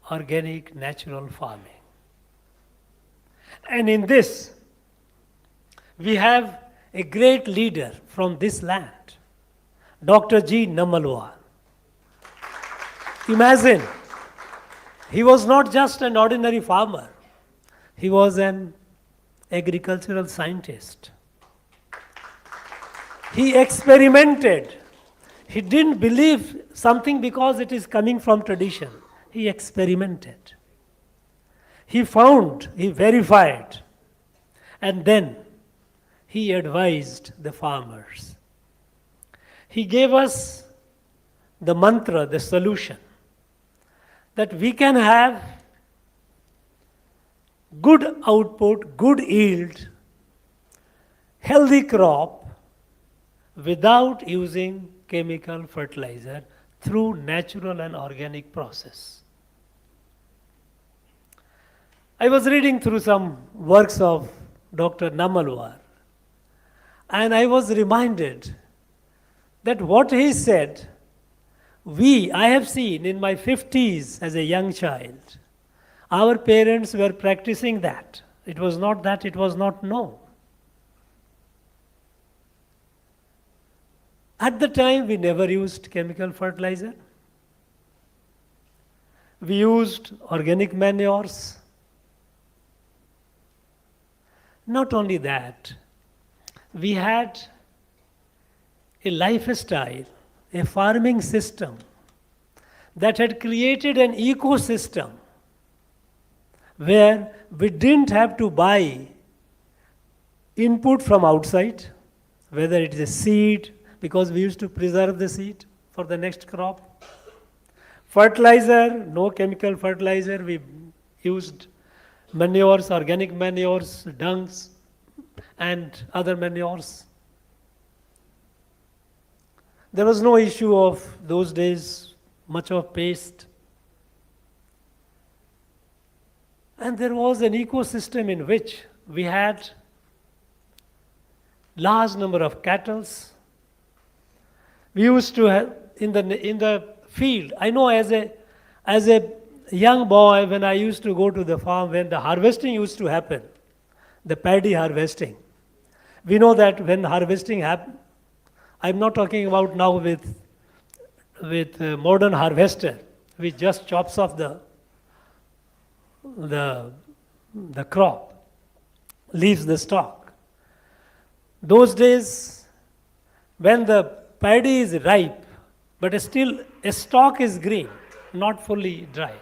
S8: organic, natural farming. And in this, we have a great leader from this land, Dr. G. Namalwar. Imagine, he was not just an ordinary farmer, he was an agricultural scientist. He experimented. He didn't believe something because it is coming from tradition. He experimented. He found, he verified, and then he advised the farmers. He gave us the mantra, the solution, that we can have good output, good yield, healthy crop without using chemical fertilizer through natural and organic process. I was reading through some works of Dr. Namalwar, and I was reminded that what he said, I have seen in my 50s as a young child, our parents were practicing that. It was not that it was not known. At the time, we never used chemical fertilizer. We used organic manures. Not only that, we had a lifestyle, a farming system that had created an ecosystem where we didn't have to buy input from outside, whether it is a seed, because we used to preserve the seed for the next crop. Fertilizer, no chemical fertilizer, we used manures, organic manures, dungs, and other manures. There was no issue of those days, much of paste. And there was an ecosystem in which we had large number of cattle. We used to have in the field. I know as a young boy, when I used to go to the farm, when the harvesting used to happen, the paddy harvesting. We know that when harvesting happened, I'm not talking about now with modern harvester, which just chops off the crop, leaves the stalk. Those days, when the paddy is ripe, but still a stalk is green, not fully dried.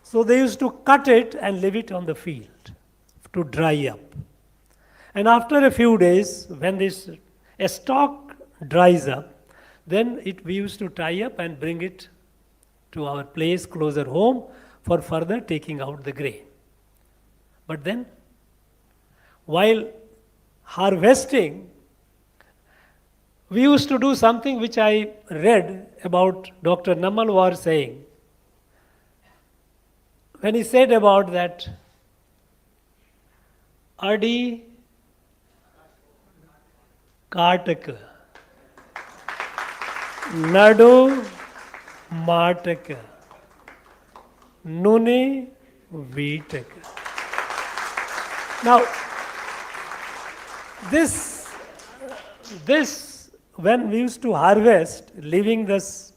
S8: So they used to cut it and leave it on the field to dry up. And after a few days, when a stalk dries up, then we used to tie up and bring it to our place closer home for further taking out the grain. But then, while harvesting, we used to do something which I read about Dr. Namalwar saying. When he said about that, Adi Kartaka, Nadu Martaka, Nune Vitaka. Now, this, when we used to harvest, leaving this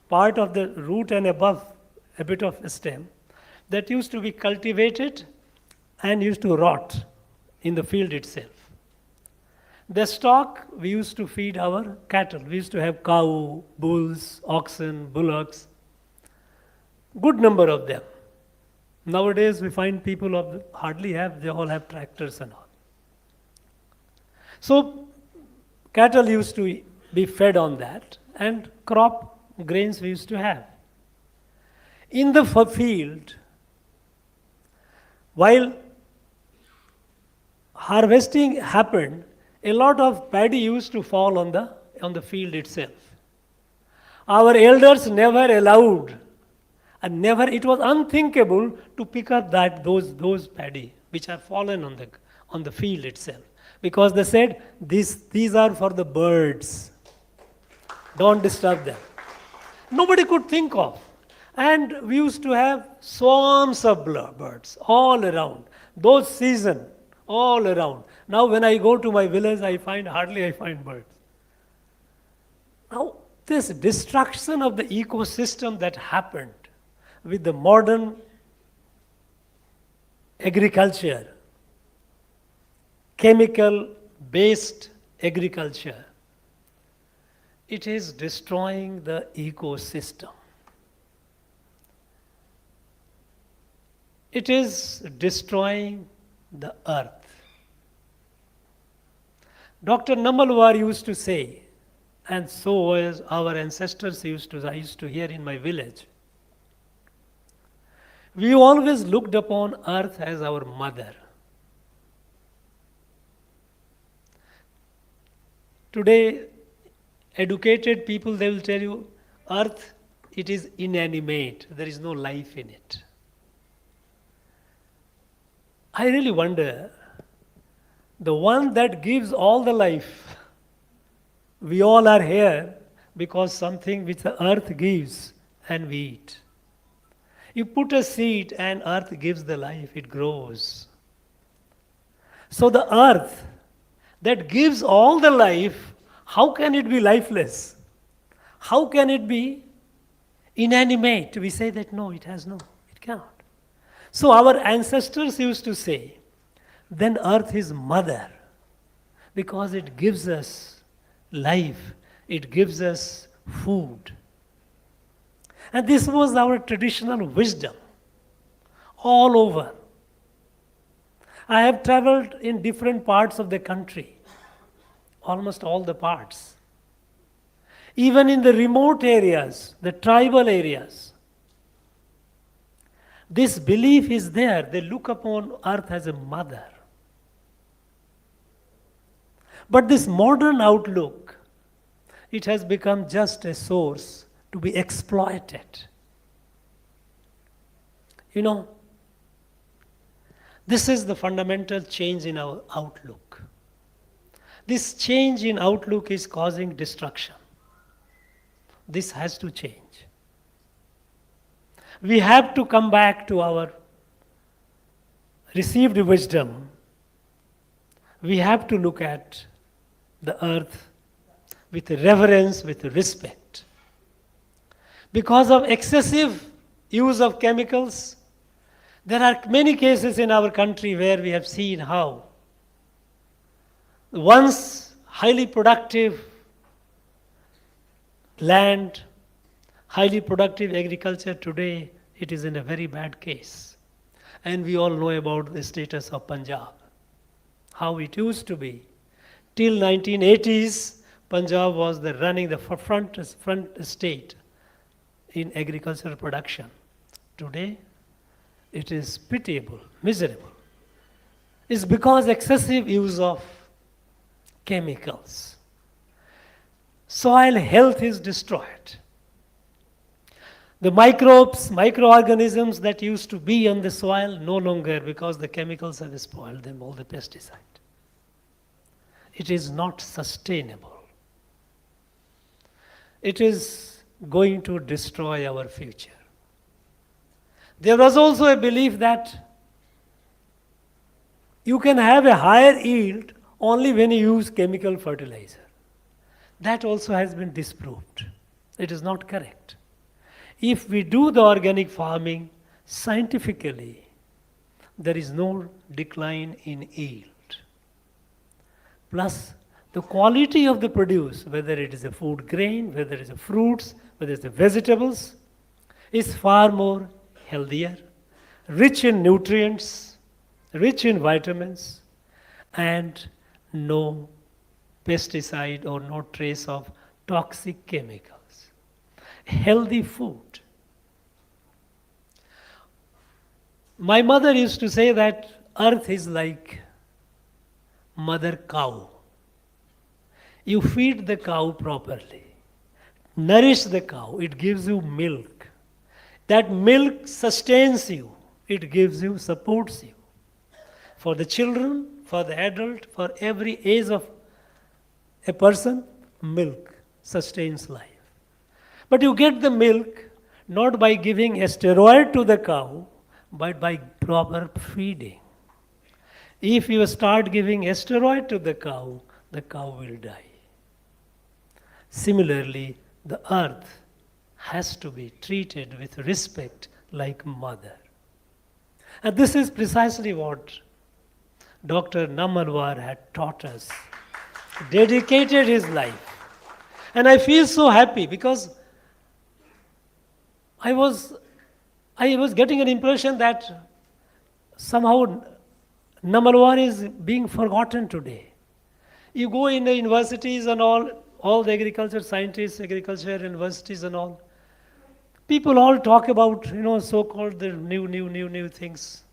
S8: part of the root and above a bit of a stem, that used to be cultivated and used to rot in the field itself. The stalk we used to feed our cattle. We used to have cow, bulls, oxen, bullocks, good number of them. Nowadays we find people hardly have, they all have tractors and all. So cattle used to be fed on that, and crop grains we used to have. In the field, while harvesting happened, a lot of paddy used to fall on the field itself. Our elders never allowed, and never, it was unthinkable to pick up those paddy which have fallen on the field itself, because they said these are for the birds. Don't disturb them. Nobody could think of. And we used to have swarms of birds all around. Those season, all around. Now when I go to my village, hardly I find birds. Now this destruction of the ecosystem that happened with the modern agriculture, chemical-based agriculture, it is destroying the ecosystem. It is destroying the earth. Dr. Namalwar used to say, and so as our ancestors I used to hear in my village, we always looked upon earth as our mother. Today, educated people, they will tell you, earth, it is inanimate. There is no life in it. I really wonder, the one that gives all the life, we all are here because something which the earth gives and we eat. You put a seed and earth gives the life, it grows. So the earth that gives all the life, how can it be lifeless? How can it be inanimate? We say that no, it cannot. So our ancestors used to say, then earth is mother, because it gives us life, it gives us food. And this was our traditional wisdom all over. I have traveled in different parts of the country, almost all the parts. Even in the remote areas, the tribal areas, this belief is there. They look upon earth as a mother. But this modern outlook, it has become just a source to be exploited. You know, this is the fundamental change in our outlook. This change in outlook is causing destruction. This has to change. We have to come back to our received wisdom. We have to look at the earth with reverence, with respect. Because of excessive use of chemicals, there are many cases in our country where we have seen how once highly productive land, highly productive agriculture, today it is in a very bad case. And we all know about the status of Punjab, how it used to be. Till 1980s, Punjab was running the front state in agricultural production. Today, it is pitiable, miserable. It's because excessive use of chemicals. Soil health is destroyed. The microbes, microorganisms that used to be on the soil, no longer, because the chemicals have spoiled them, all the pesticide. It is not sustainable. It is going to destroy our future. There was also a belief that you can have a higher yield only when you use chemical fertilizer. That also has been disproved. It is not correct. If we do the organic farming scientifically, there is no decline in yield. Plus, the quality of the produce, whether it is a food grain, whether it is a fruits, whether it is a vegetables, is far more healthier, rich in nutrients, rich in vitamins, and no pesticide or no trace of toxic chemicals. Healthy food. My mother used to say that earth is like mother cow. You feed the cow properly, nourish the cow, it gives you milk. That milk sustains you, it gives you, supports you. For the children, for the adult, for every age of a person, milk sustains life. But you get the milk not by giving a steroid to the cow, but by proper feeding. If you start giving a steroid to the cow will die. Similarly, the earth has to be treated with respect like mother. And this is precisely what Dr. Nammalwar had taught us, dedicated his life. And I feel so happy because I was getting an impression that somehow Nammalwar is being forgotten today. You go in the universities and all the agriculture scientists, agriculture universities and all, people all talk about, so-called the new things.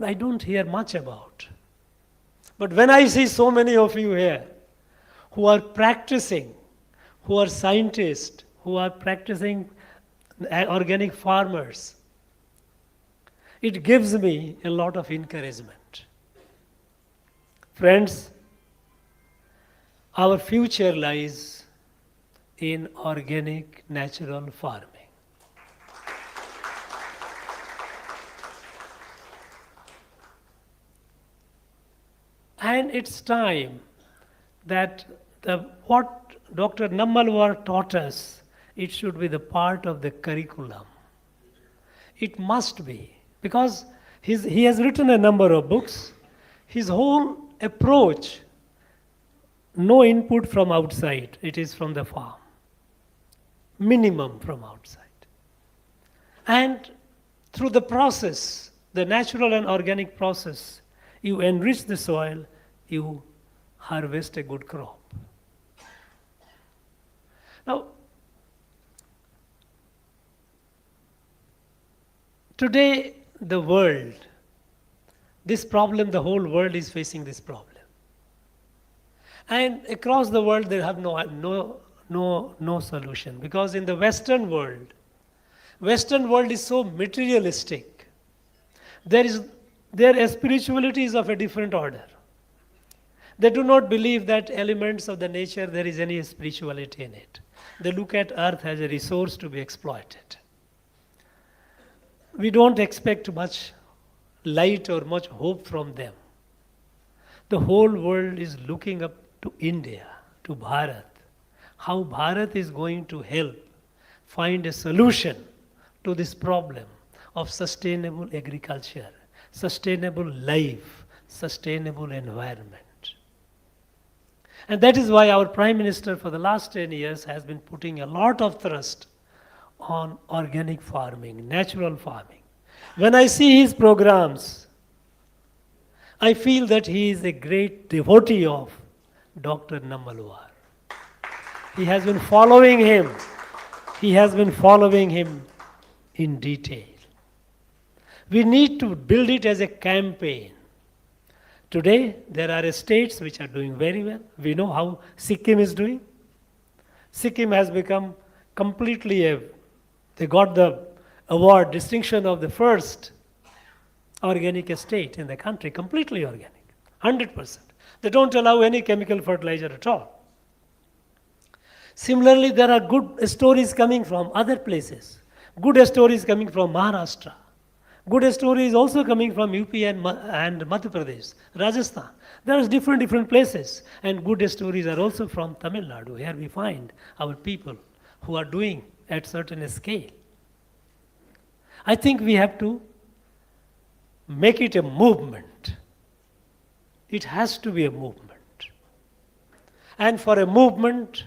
S8: I don't hear much about. But when I see so many of you here who are practicing, who are scientists, who are practicing organic farmers, it gives me a lot of encouragement. Friends, our future lies in organic natural farming. And it's time that what Dr. Nammalwar taught us, it should be the part of the curriculum. It must be, because he has written a number of books. His whole approach, no input from outside, it is from the farm. Minimum from outside. And through the process, the natural and organic process, you enrich the soil, you harvest a good crop. Now, today the world, this problem, the whole world is facing this problem. And across the world they have no solution, because in the Western world is so materialistic. Their spirituality is of a different order. They do not believe that elements of the nature, there is any spirituality in it. They look at earth as a resource to be exploited. We don't expect much light or much hope from them. The whole world is looking up to India, to Bharat. How Bharat is going to help find a solution to this problem of sustainable agriculture, sustainable life, sustainable environment. And that is why our Prime Minister for the last 10 years has been putting a lot of thrust on organic farming, natural farming. When I see his programs, I feel that he is a great devotee of Dr. Nammalwar. He has been following him. He has been following him in detail. We need to build it as a campaign. Today, there are states which are doing very well. We know how Sikkim is doing. Sikkim has become completely they got the award, distinction of the first organic state in the country, completely organic, 100%. They don't allow any chemical fertilizer at all. Similarly, there are good stories coming from other places. Good stories coming from Maharashtra. Good stories also coming from UP and Madhya Pradesh, Rajasthan. There are different places. And good stories are also from Tamil Nadu. Here we find our people who are doing at certain scale. I think we have to make it a movement. It has to be a movement. And for a movement,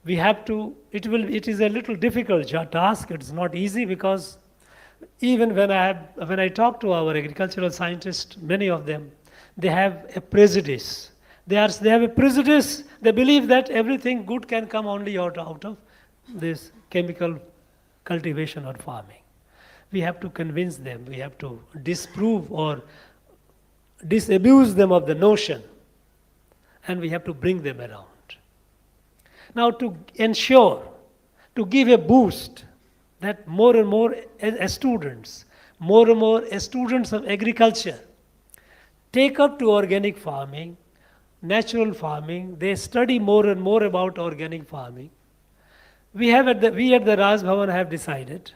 S8: we have to, it is a little difficult task. It's not easy, because even when I talk to our agricultural scientists, many of them, they have a prejudice. They have a prejudice. They believe that everything good can come only out of this chemical cultivation or farming. We have to convince them. We have to disprove or disabuse them of the notion, and we have to bring them around. Now, to ensure, to give a boost that more and more as students, more and more as students of agriculture take up to organic farming, natural farming, they study more and more about organic farming. We at the Raj Bhavan have decided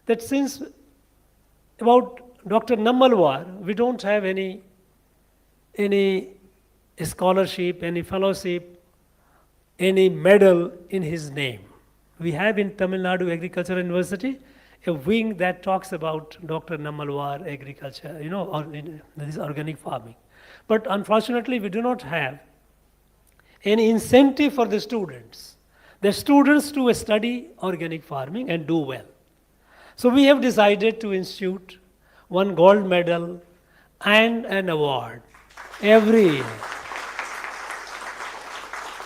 S8: that since about Dr. Nammalwar, we don't have any scholarship, any fellowship, any medal in his name. We have in Tamil Nadu Agricultural University a wing that talks about Dr. Nammalwar agriculture, or this organic farming. But unfortunately, we do not have any incentive for the students to study organic farming and do well. So we have decided to institute one gold medal and an award every year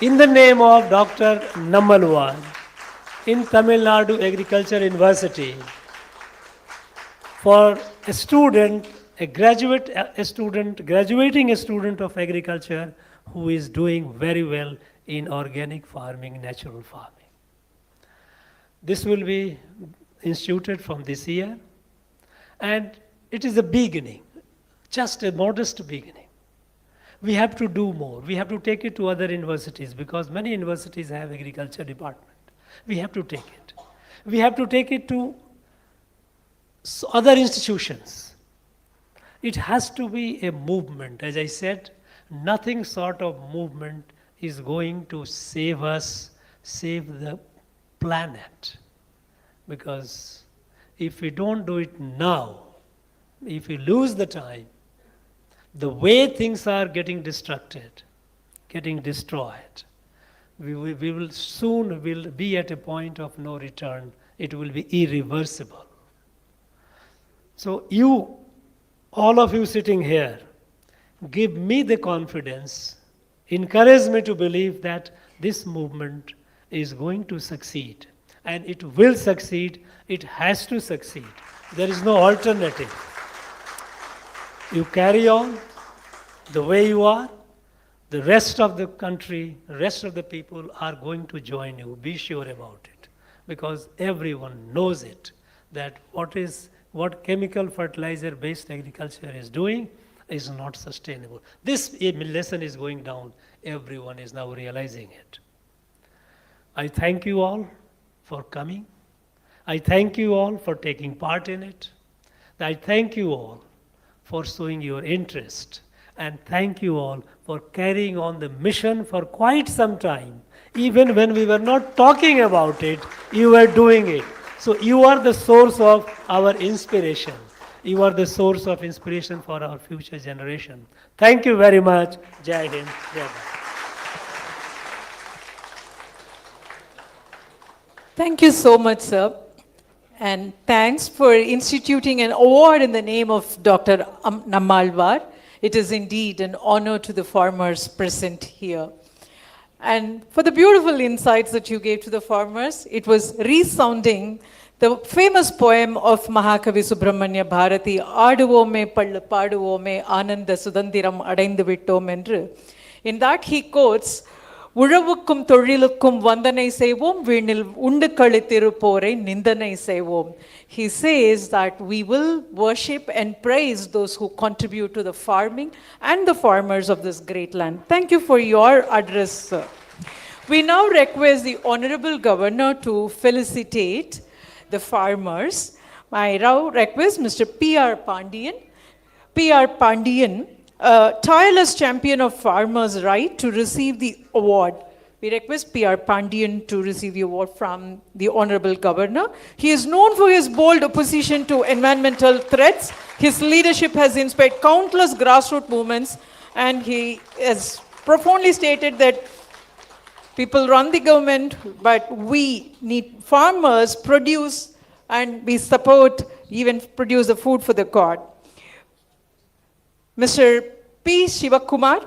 S8: in the name of Dr. Nammalwar in Tamil Nadu Agriculture University for a student, graduating a student of agriculture who is doing very well in organic farming, natural farming. This will be instituted from this year, and it is a beginning, just a modest beginning. We have to do more. We have to take it to other universities because many universities have agriculture department. We have to take it. We have to take it to other institutions. It has to be a movement. As I said, nothing sort of movement is going to save us, save the planet. Because if we don't do it now, if we lose the time, the way things are getting destructed, getting destroyed, we will soon be at a point of no return. It will be irreversible. So you, all of you sitting here, give me the confidence, encourage me to believe that this movement is going to succeed. And it will succeed. It has to succeed. There is no alternative. You carry on the way you are. The rest of the country, the rest of the people are going to join you. Be sure about it. Because everyone knows it, that what chemical fertilizer-based agriculture is doing is not sustainable. This lesson is going down. Everyone is now realizing it. I thank you all for coming. I thank you all for taking part in it. I thank you all for showing your interest. And thank you all for carrying on the mission for quite some time. Even when we were not talking about it, you were doing it. So you are the source of our inspiration. You are the source of inspiration for our future generation. Thank you very much. Jai Hind. Jai Bharat.
S1: Thank you so much, sir. And thanks for instituting an award in the name of Dr. Nammalwar. It is indeed an honor to the farmers present here. And for the beautiful insights that you gave to the farmers, it was resounding the famous poem of Mahakavi Subramanya Bharati, Aduvome Pallu Paduvome Ananda Sudandiram Adaindu Vittom endru. In that he quotes, உழவுக்கும் தொழிலுக்கும் வந்தனை செய்வோம் வீணில் உண்டு களித்திருப்போரை நிந்தனை செய்வோம். He says that we will worship and praise those who contribute to the farming and the farmers of this great land. Thank you for your address, sir. We now request the Honorable Governor to felicitate the farmers. I now request Mr. P.R. Pandian. P.R. Pandian, a tireless champion of farmers' right to receive the award. We request P.R. Pandian to receive the award from the Honorable Governor. He is known for his bold opposition to environmental threats. His leadership has inspired countless grassroots movements, and he has profoundly stated that people run the government, but we need farmers produce, and we support, even produce the food for the God. Mr.
S7: P. Shivakumar.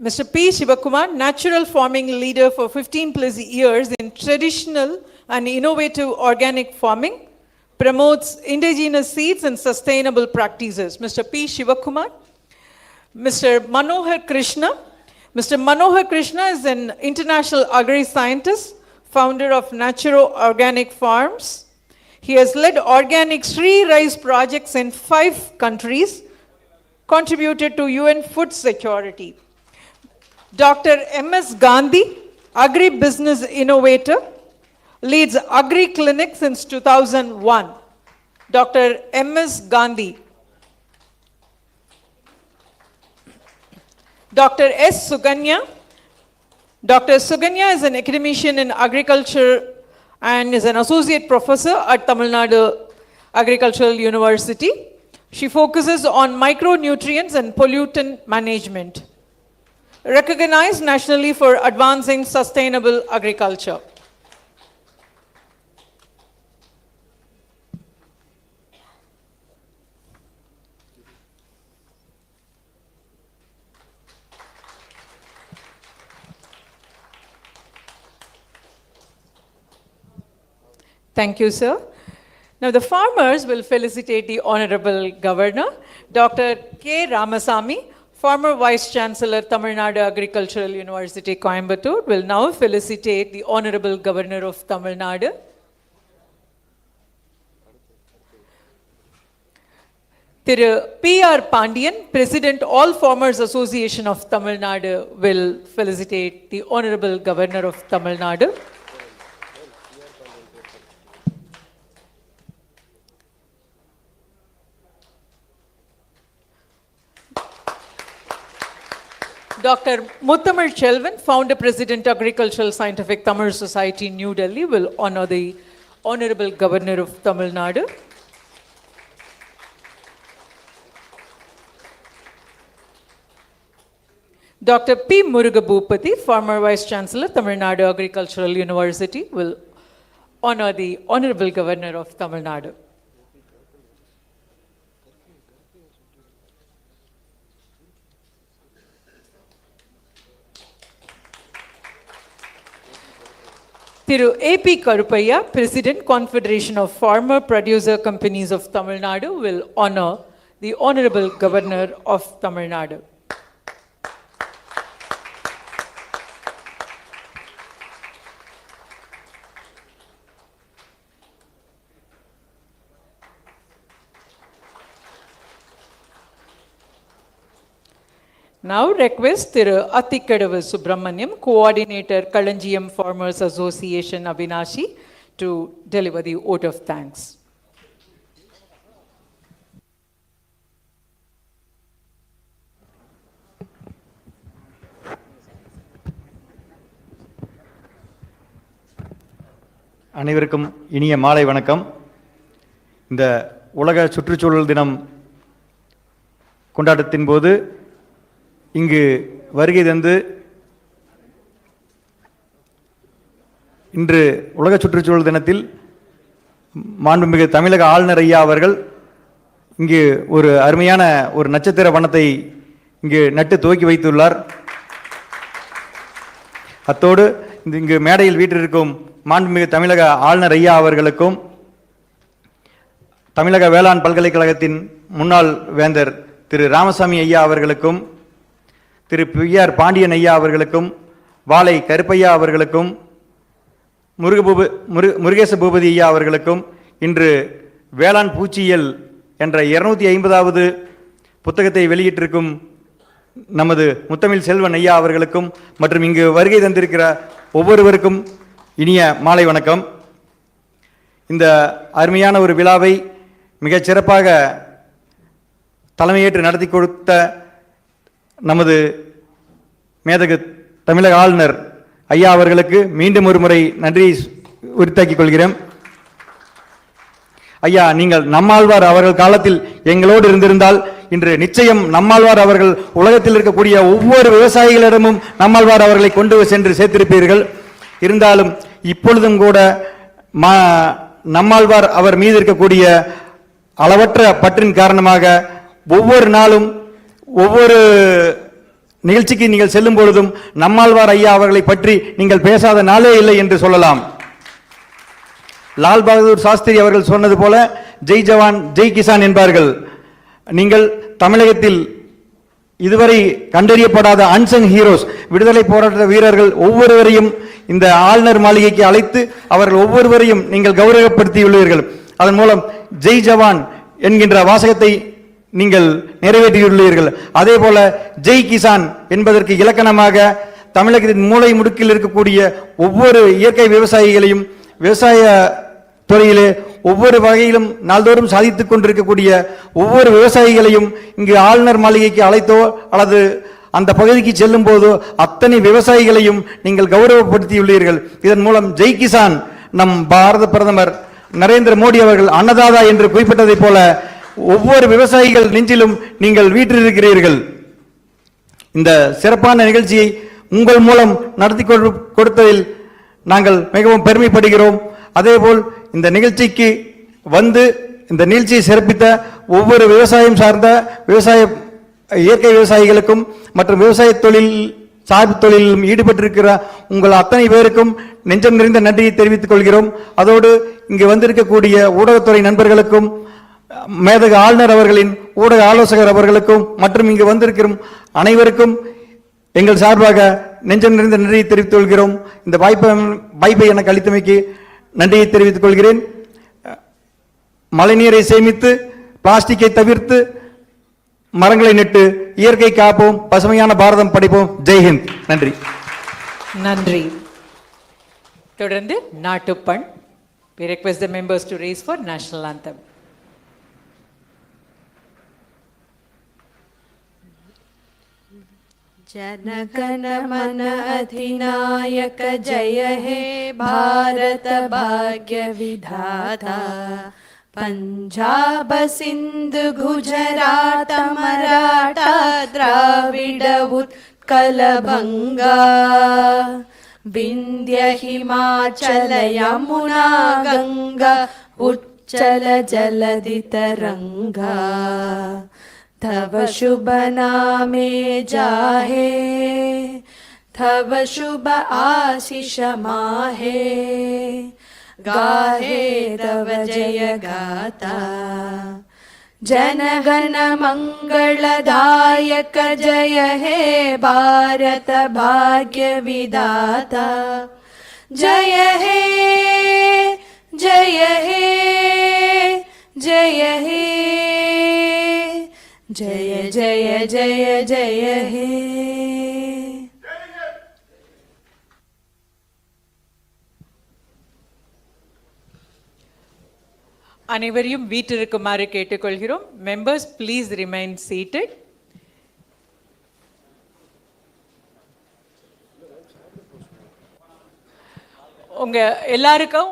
S7: Mr. P. Shivakumar, natural farming leader for 15 plus years in traditional and innovative organic farming, promotes indigenous seeds and sustainable practices. Mr. P. Shivakumar. Mr. Manohar Krishna. Mr. Manohar Krishna is an international agri-scientist, founder of Naturo Organic Farms. He has led organic Sri rice projects in 5 countries, contributed to UN food security. Dr. M.S. Gandhi, agri-business innovator, leads agri-clinic since 2001. Dr. M.S. Gandhi. Dr. S. Suganya. Dr. Suganya is an academician in agriculture and is an associate professor at Tamil Nadu Agricultural University. She focuses on micronutrients and pollutant management. Recognized nationally for advancing sustainable agriculture. Thank you, sir. Now the farmers will felicitate the Honorable Governor, Dr. K. Ramasamy, former Vice Chancellor, Tamil Nadu Agricultural University, Coimbatore, will now felicitate the Honorable Governor of Tamil Nadu. Thiru P.R. Pandian, President All Farmers Association of Tamil Nadu, will felicitate the Honorable Governor of Tamil Nadu. Dr. Muthamil Chelvan, Founder President Agricultural Scientific Tamil Society, New Delhi, will honor the Honorable Governor of Tamil Nadu. Dr. P. Murugabhupati, former Vice Chancellor, Tamil Nadu Agricultural University, will honor the Honorable Governor of Tamil Nadu. Thiru A.P. Karupaiya, President, Confederation of Farmer Producer Companies of Tamil Nadu, will honor the Honorable Governor of Tamil Nadu. Now request Thiru Attikadavu Subramaniam, Coordinator Kalanjiyam Farmers Association Avinashi, to deliver the vote of thanks.
S9: அனைவருக்கும் இனிய மாலை வணக்கம். இந்த உலக சுற்றுச்சூழல் தினம் கொண்டாட்டத்தின் போது இங்கு வருகை தந்து இன்று உலக சுற்றுச்சூழல் தினத்தில் மாண்புமிகு தமிழக ஆளுநர் ஐயா அவர்கள் இங்கு ஒரு அருமையான ஒரு நட்சத்திர வனத்தை இங்கு நட்டு துவக்கி வைத்துள்ளார். அத்தோடு இங்கு மேடையில் வீற்றிருக்கும் மாண்புமிகு தமிழக ஆளுநர் ஐயா அவர்களுக்கும் தமிழக வேளாண் பல்கலைக்கழகத்தின் முன்னாள் வேந்தர் திரு ராமசாமி ஐயா அவர்களுக்கும் திரு P.R. பாண்டியன் ஐயா அவர்களுக்கும் வாளை கருப்பையா அவர்களுக்கும் முருகேச பூபதி ஐயா அவர்களுக்கும் இன்று வேளாண் பூச்சியியல் என்ற 250வது புத்தகத்தை வெளியிட்டிருக்கும் நமது முத்தமிழ் செல்வன் ஐயா அவர்களுக்கும் மற்றும் இங்கு வருகை தந்திருக்கிற ஒவ்வொருவருக்கும் இனிய மாலை வணக்கம். இந்த அருமையான ஒரு விழாவை மிகச் சிறப்பாக தலைமையேற்று நடத்தி கொடுத்த நமது மேதகு தமிழக ஆளுநர் ஐயா அவர்களுக்கு மீண்டும் ஒரு முறை நன்றி உரித்தாக்கிக் கொள்கிறேன். ஐயா, நீங்கள் நம்மாழ்வார் அவர்கள் காலத்தில் எங்களோடு இருந்திருந்தால் இன்று நிச்சயம் நம்மாழ்வார் அவர்கள் உலகத்தில் இருக்கக்கூடிய ஒவ்வொரு விவசாயிகளிடமும் நம்மாழ்வார் அவர்களை கொண்டு சென்று சேர்த்திருப்பீர்கள். இருந்தாலும் இப்பொழுதும் கூட நம்மாழ்வார் அவர் மீது இருக்கக்கூடிய அளவற்ற பற்றின் காரணமாக ஒவ்வொரு நாளும் ஒவ்வொரு நிகழ்ச்சிக்கு நீங்கள் செல்லும் பொழுதும் நம்மாழ்வார் ஐயா அவர்களை பற்றி நீங்கள் பேசாத நாளே இல்லை என்று சொல்லலாம். லால் பகதூர் சாஸ்திரி அவர்கள் சொன்னது போல ஜெய் ஜவான் ஜெய் கிசான் என்பார்கள். நீங்கள் தமிழகத்தில் இதுவரை கண்டறியப்படாத அன்சங் ஹீரோஸ், விடுதலை போராட்ட வீரர்கள் ஒவ்வொருவரையும் இந்த ஆளுநர் மாளிகைக்கு அழைத்து அவர்கள் ஒவ்வொருவரையும் நீங்கள் கௌரவப்படுத்தியுள்ளீர்கள். அதன் மூலம் ஜெய் ஜவான் என்கின்ற வாசகத்தை நீங்கள் நிறைவேற்றியுள்ளீர்கள். அதே போல ஜெய் கிசான் என்பதற்கு இலக்கணமாக தமிழகத்தின் மூலை முடுக்கில் இருக்கக்கூடிய ஒவ்வொரு இயற்கை விவசாயிகளையும், விவசாய துறையிலே ஒவ்வொரு வகையிலும் நாள்தோறும் சாதித்துக் கொண்டிருக்கக்கூடிய ஒவ்வொரு விவசாயிகளையும் இங்கு ஆளுநர் மாளிகைக்கு அழைத்தோ அல்லது அந்த பகுதிக்கு செல்லும் போதோ அத்தனை விவசாயிகளையும் நீங்கள் கௌரவப்படுத்தியுள்ளீர்கள். இதன் மூலம் ஜெய் கிசான் நம் பாரத பிரதமர் நரேந்திர மோடி அவர்கள் அன்னதாதா என்று குறிப்பிட்டதைப் போல ஒவ்வொரு விவசாயிகள் நெஞ்சிலும் நீங்கள் வீற்றிருக்கிறீர்கள். இந்த சிறப்பான நிகழ்ச்சியை உங்கள் மூலம் நடத்தி கொடுத்ததில் நாங்கள் மிகவும் பெருமைப்படுகிறோம். அதேபோல் இந்த நிகழ்ச்சிக்கு வந்து இந்த நிகழ்ச்சியை சிறப்பித்த ஒவ்வொரு விவசாயம் சார்ந்த இயற்கை விவசாயிகளுக்கும் மற்றும் விவசாய தொழில் சார்பு தொழிலும் ஈடுபட்டிருக்கிற உங்கள் அத்தனை பேருக்கும் நெஞ்சம் நிறைந்த நன்றியை தெரிவித்துக் கொள்கிறோம். அதோடு இங்கு வந்திருக்கக்கூடிய ஊடகத்துறை நண்பர்களுக்கும், மேதக ஆளுநர் அவர்களின் ஊடக ஆலோசகர் அவர்களுக்கும் மற்றும் இங்கு வந்திருக்கிற அனைவருக்கும் எங்கள் சார்பாக நெஞ்சம் நிறைந்த நன்றியை தெரிவித்துக் கொள்கிறோம். இந்த வாய்ப்பை எனக்கு அளித்தமைக்கு நன்றியை தெரிவித்துக் கொள்கிறேன். மழைநீரை சேமித்து, பிளாஸ்டிக்கை தவிர்த்து, மரங்களை நட்டு இயற்கை காப்போம், பசுமையான பாரதம் படைப்போம். ஜெய்ஹிந்த். நன்றி.
S1: நன்றி. தொடர்ந்து நாட்டுப்பண். We request the members to raise for national anthem.
S2: जनगण मन अधिनायक जय हे भारत भाग्य विधाता पंजाब सिंध गुजरात मराठा द्राविड उत्कल बंगा विंध्य हिमाचल यमुना गंगा उच्चल जलधि तरंगा तव शुभ नामे जाहे तव शुभ आशीष माहे गाहे तव जय गाता जनगण मंगलदायक जय हे भारत भाग्य विधाता जय हे जय हे जय हे जय जय जय जय हे.
S1: அனைவரையும் வீற்றிருக்குமாறு கேட்டுக்கொள்கிறோம். Members please remain seated. உங்க எல்லாருக்கும்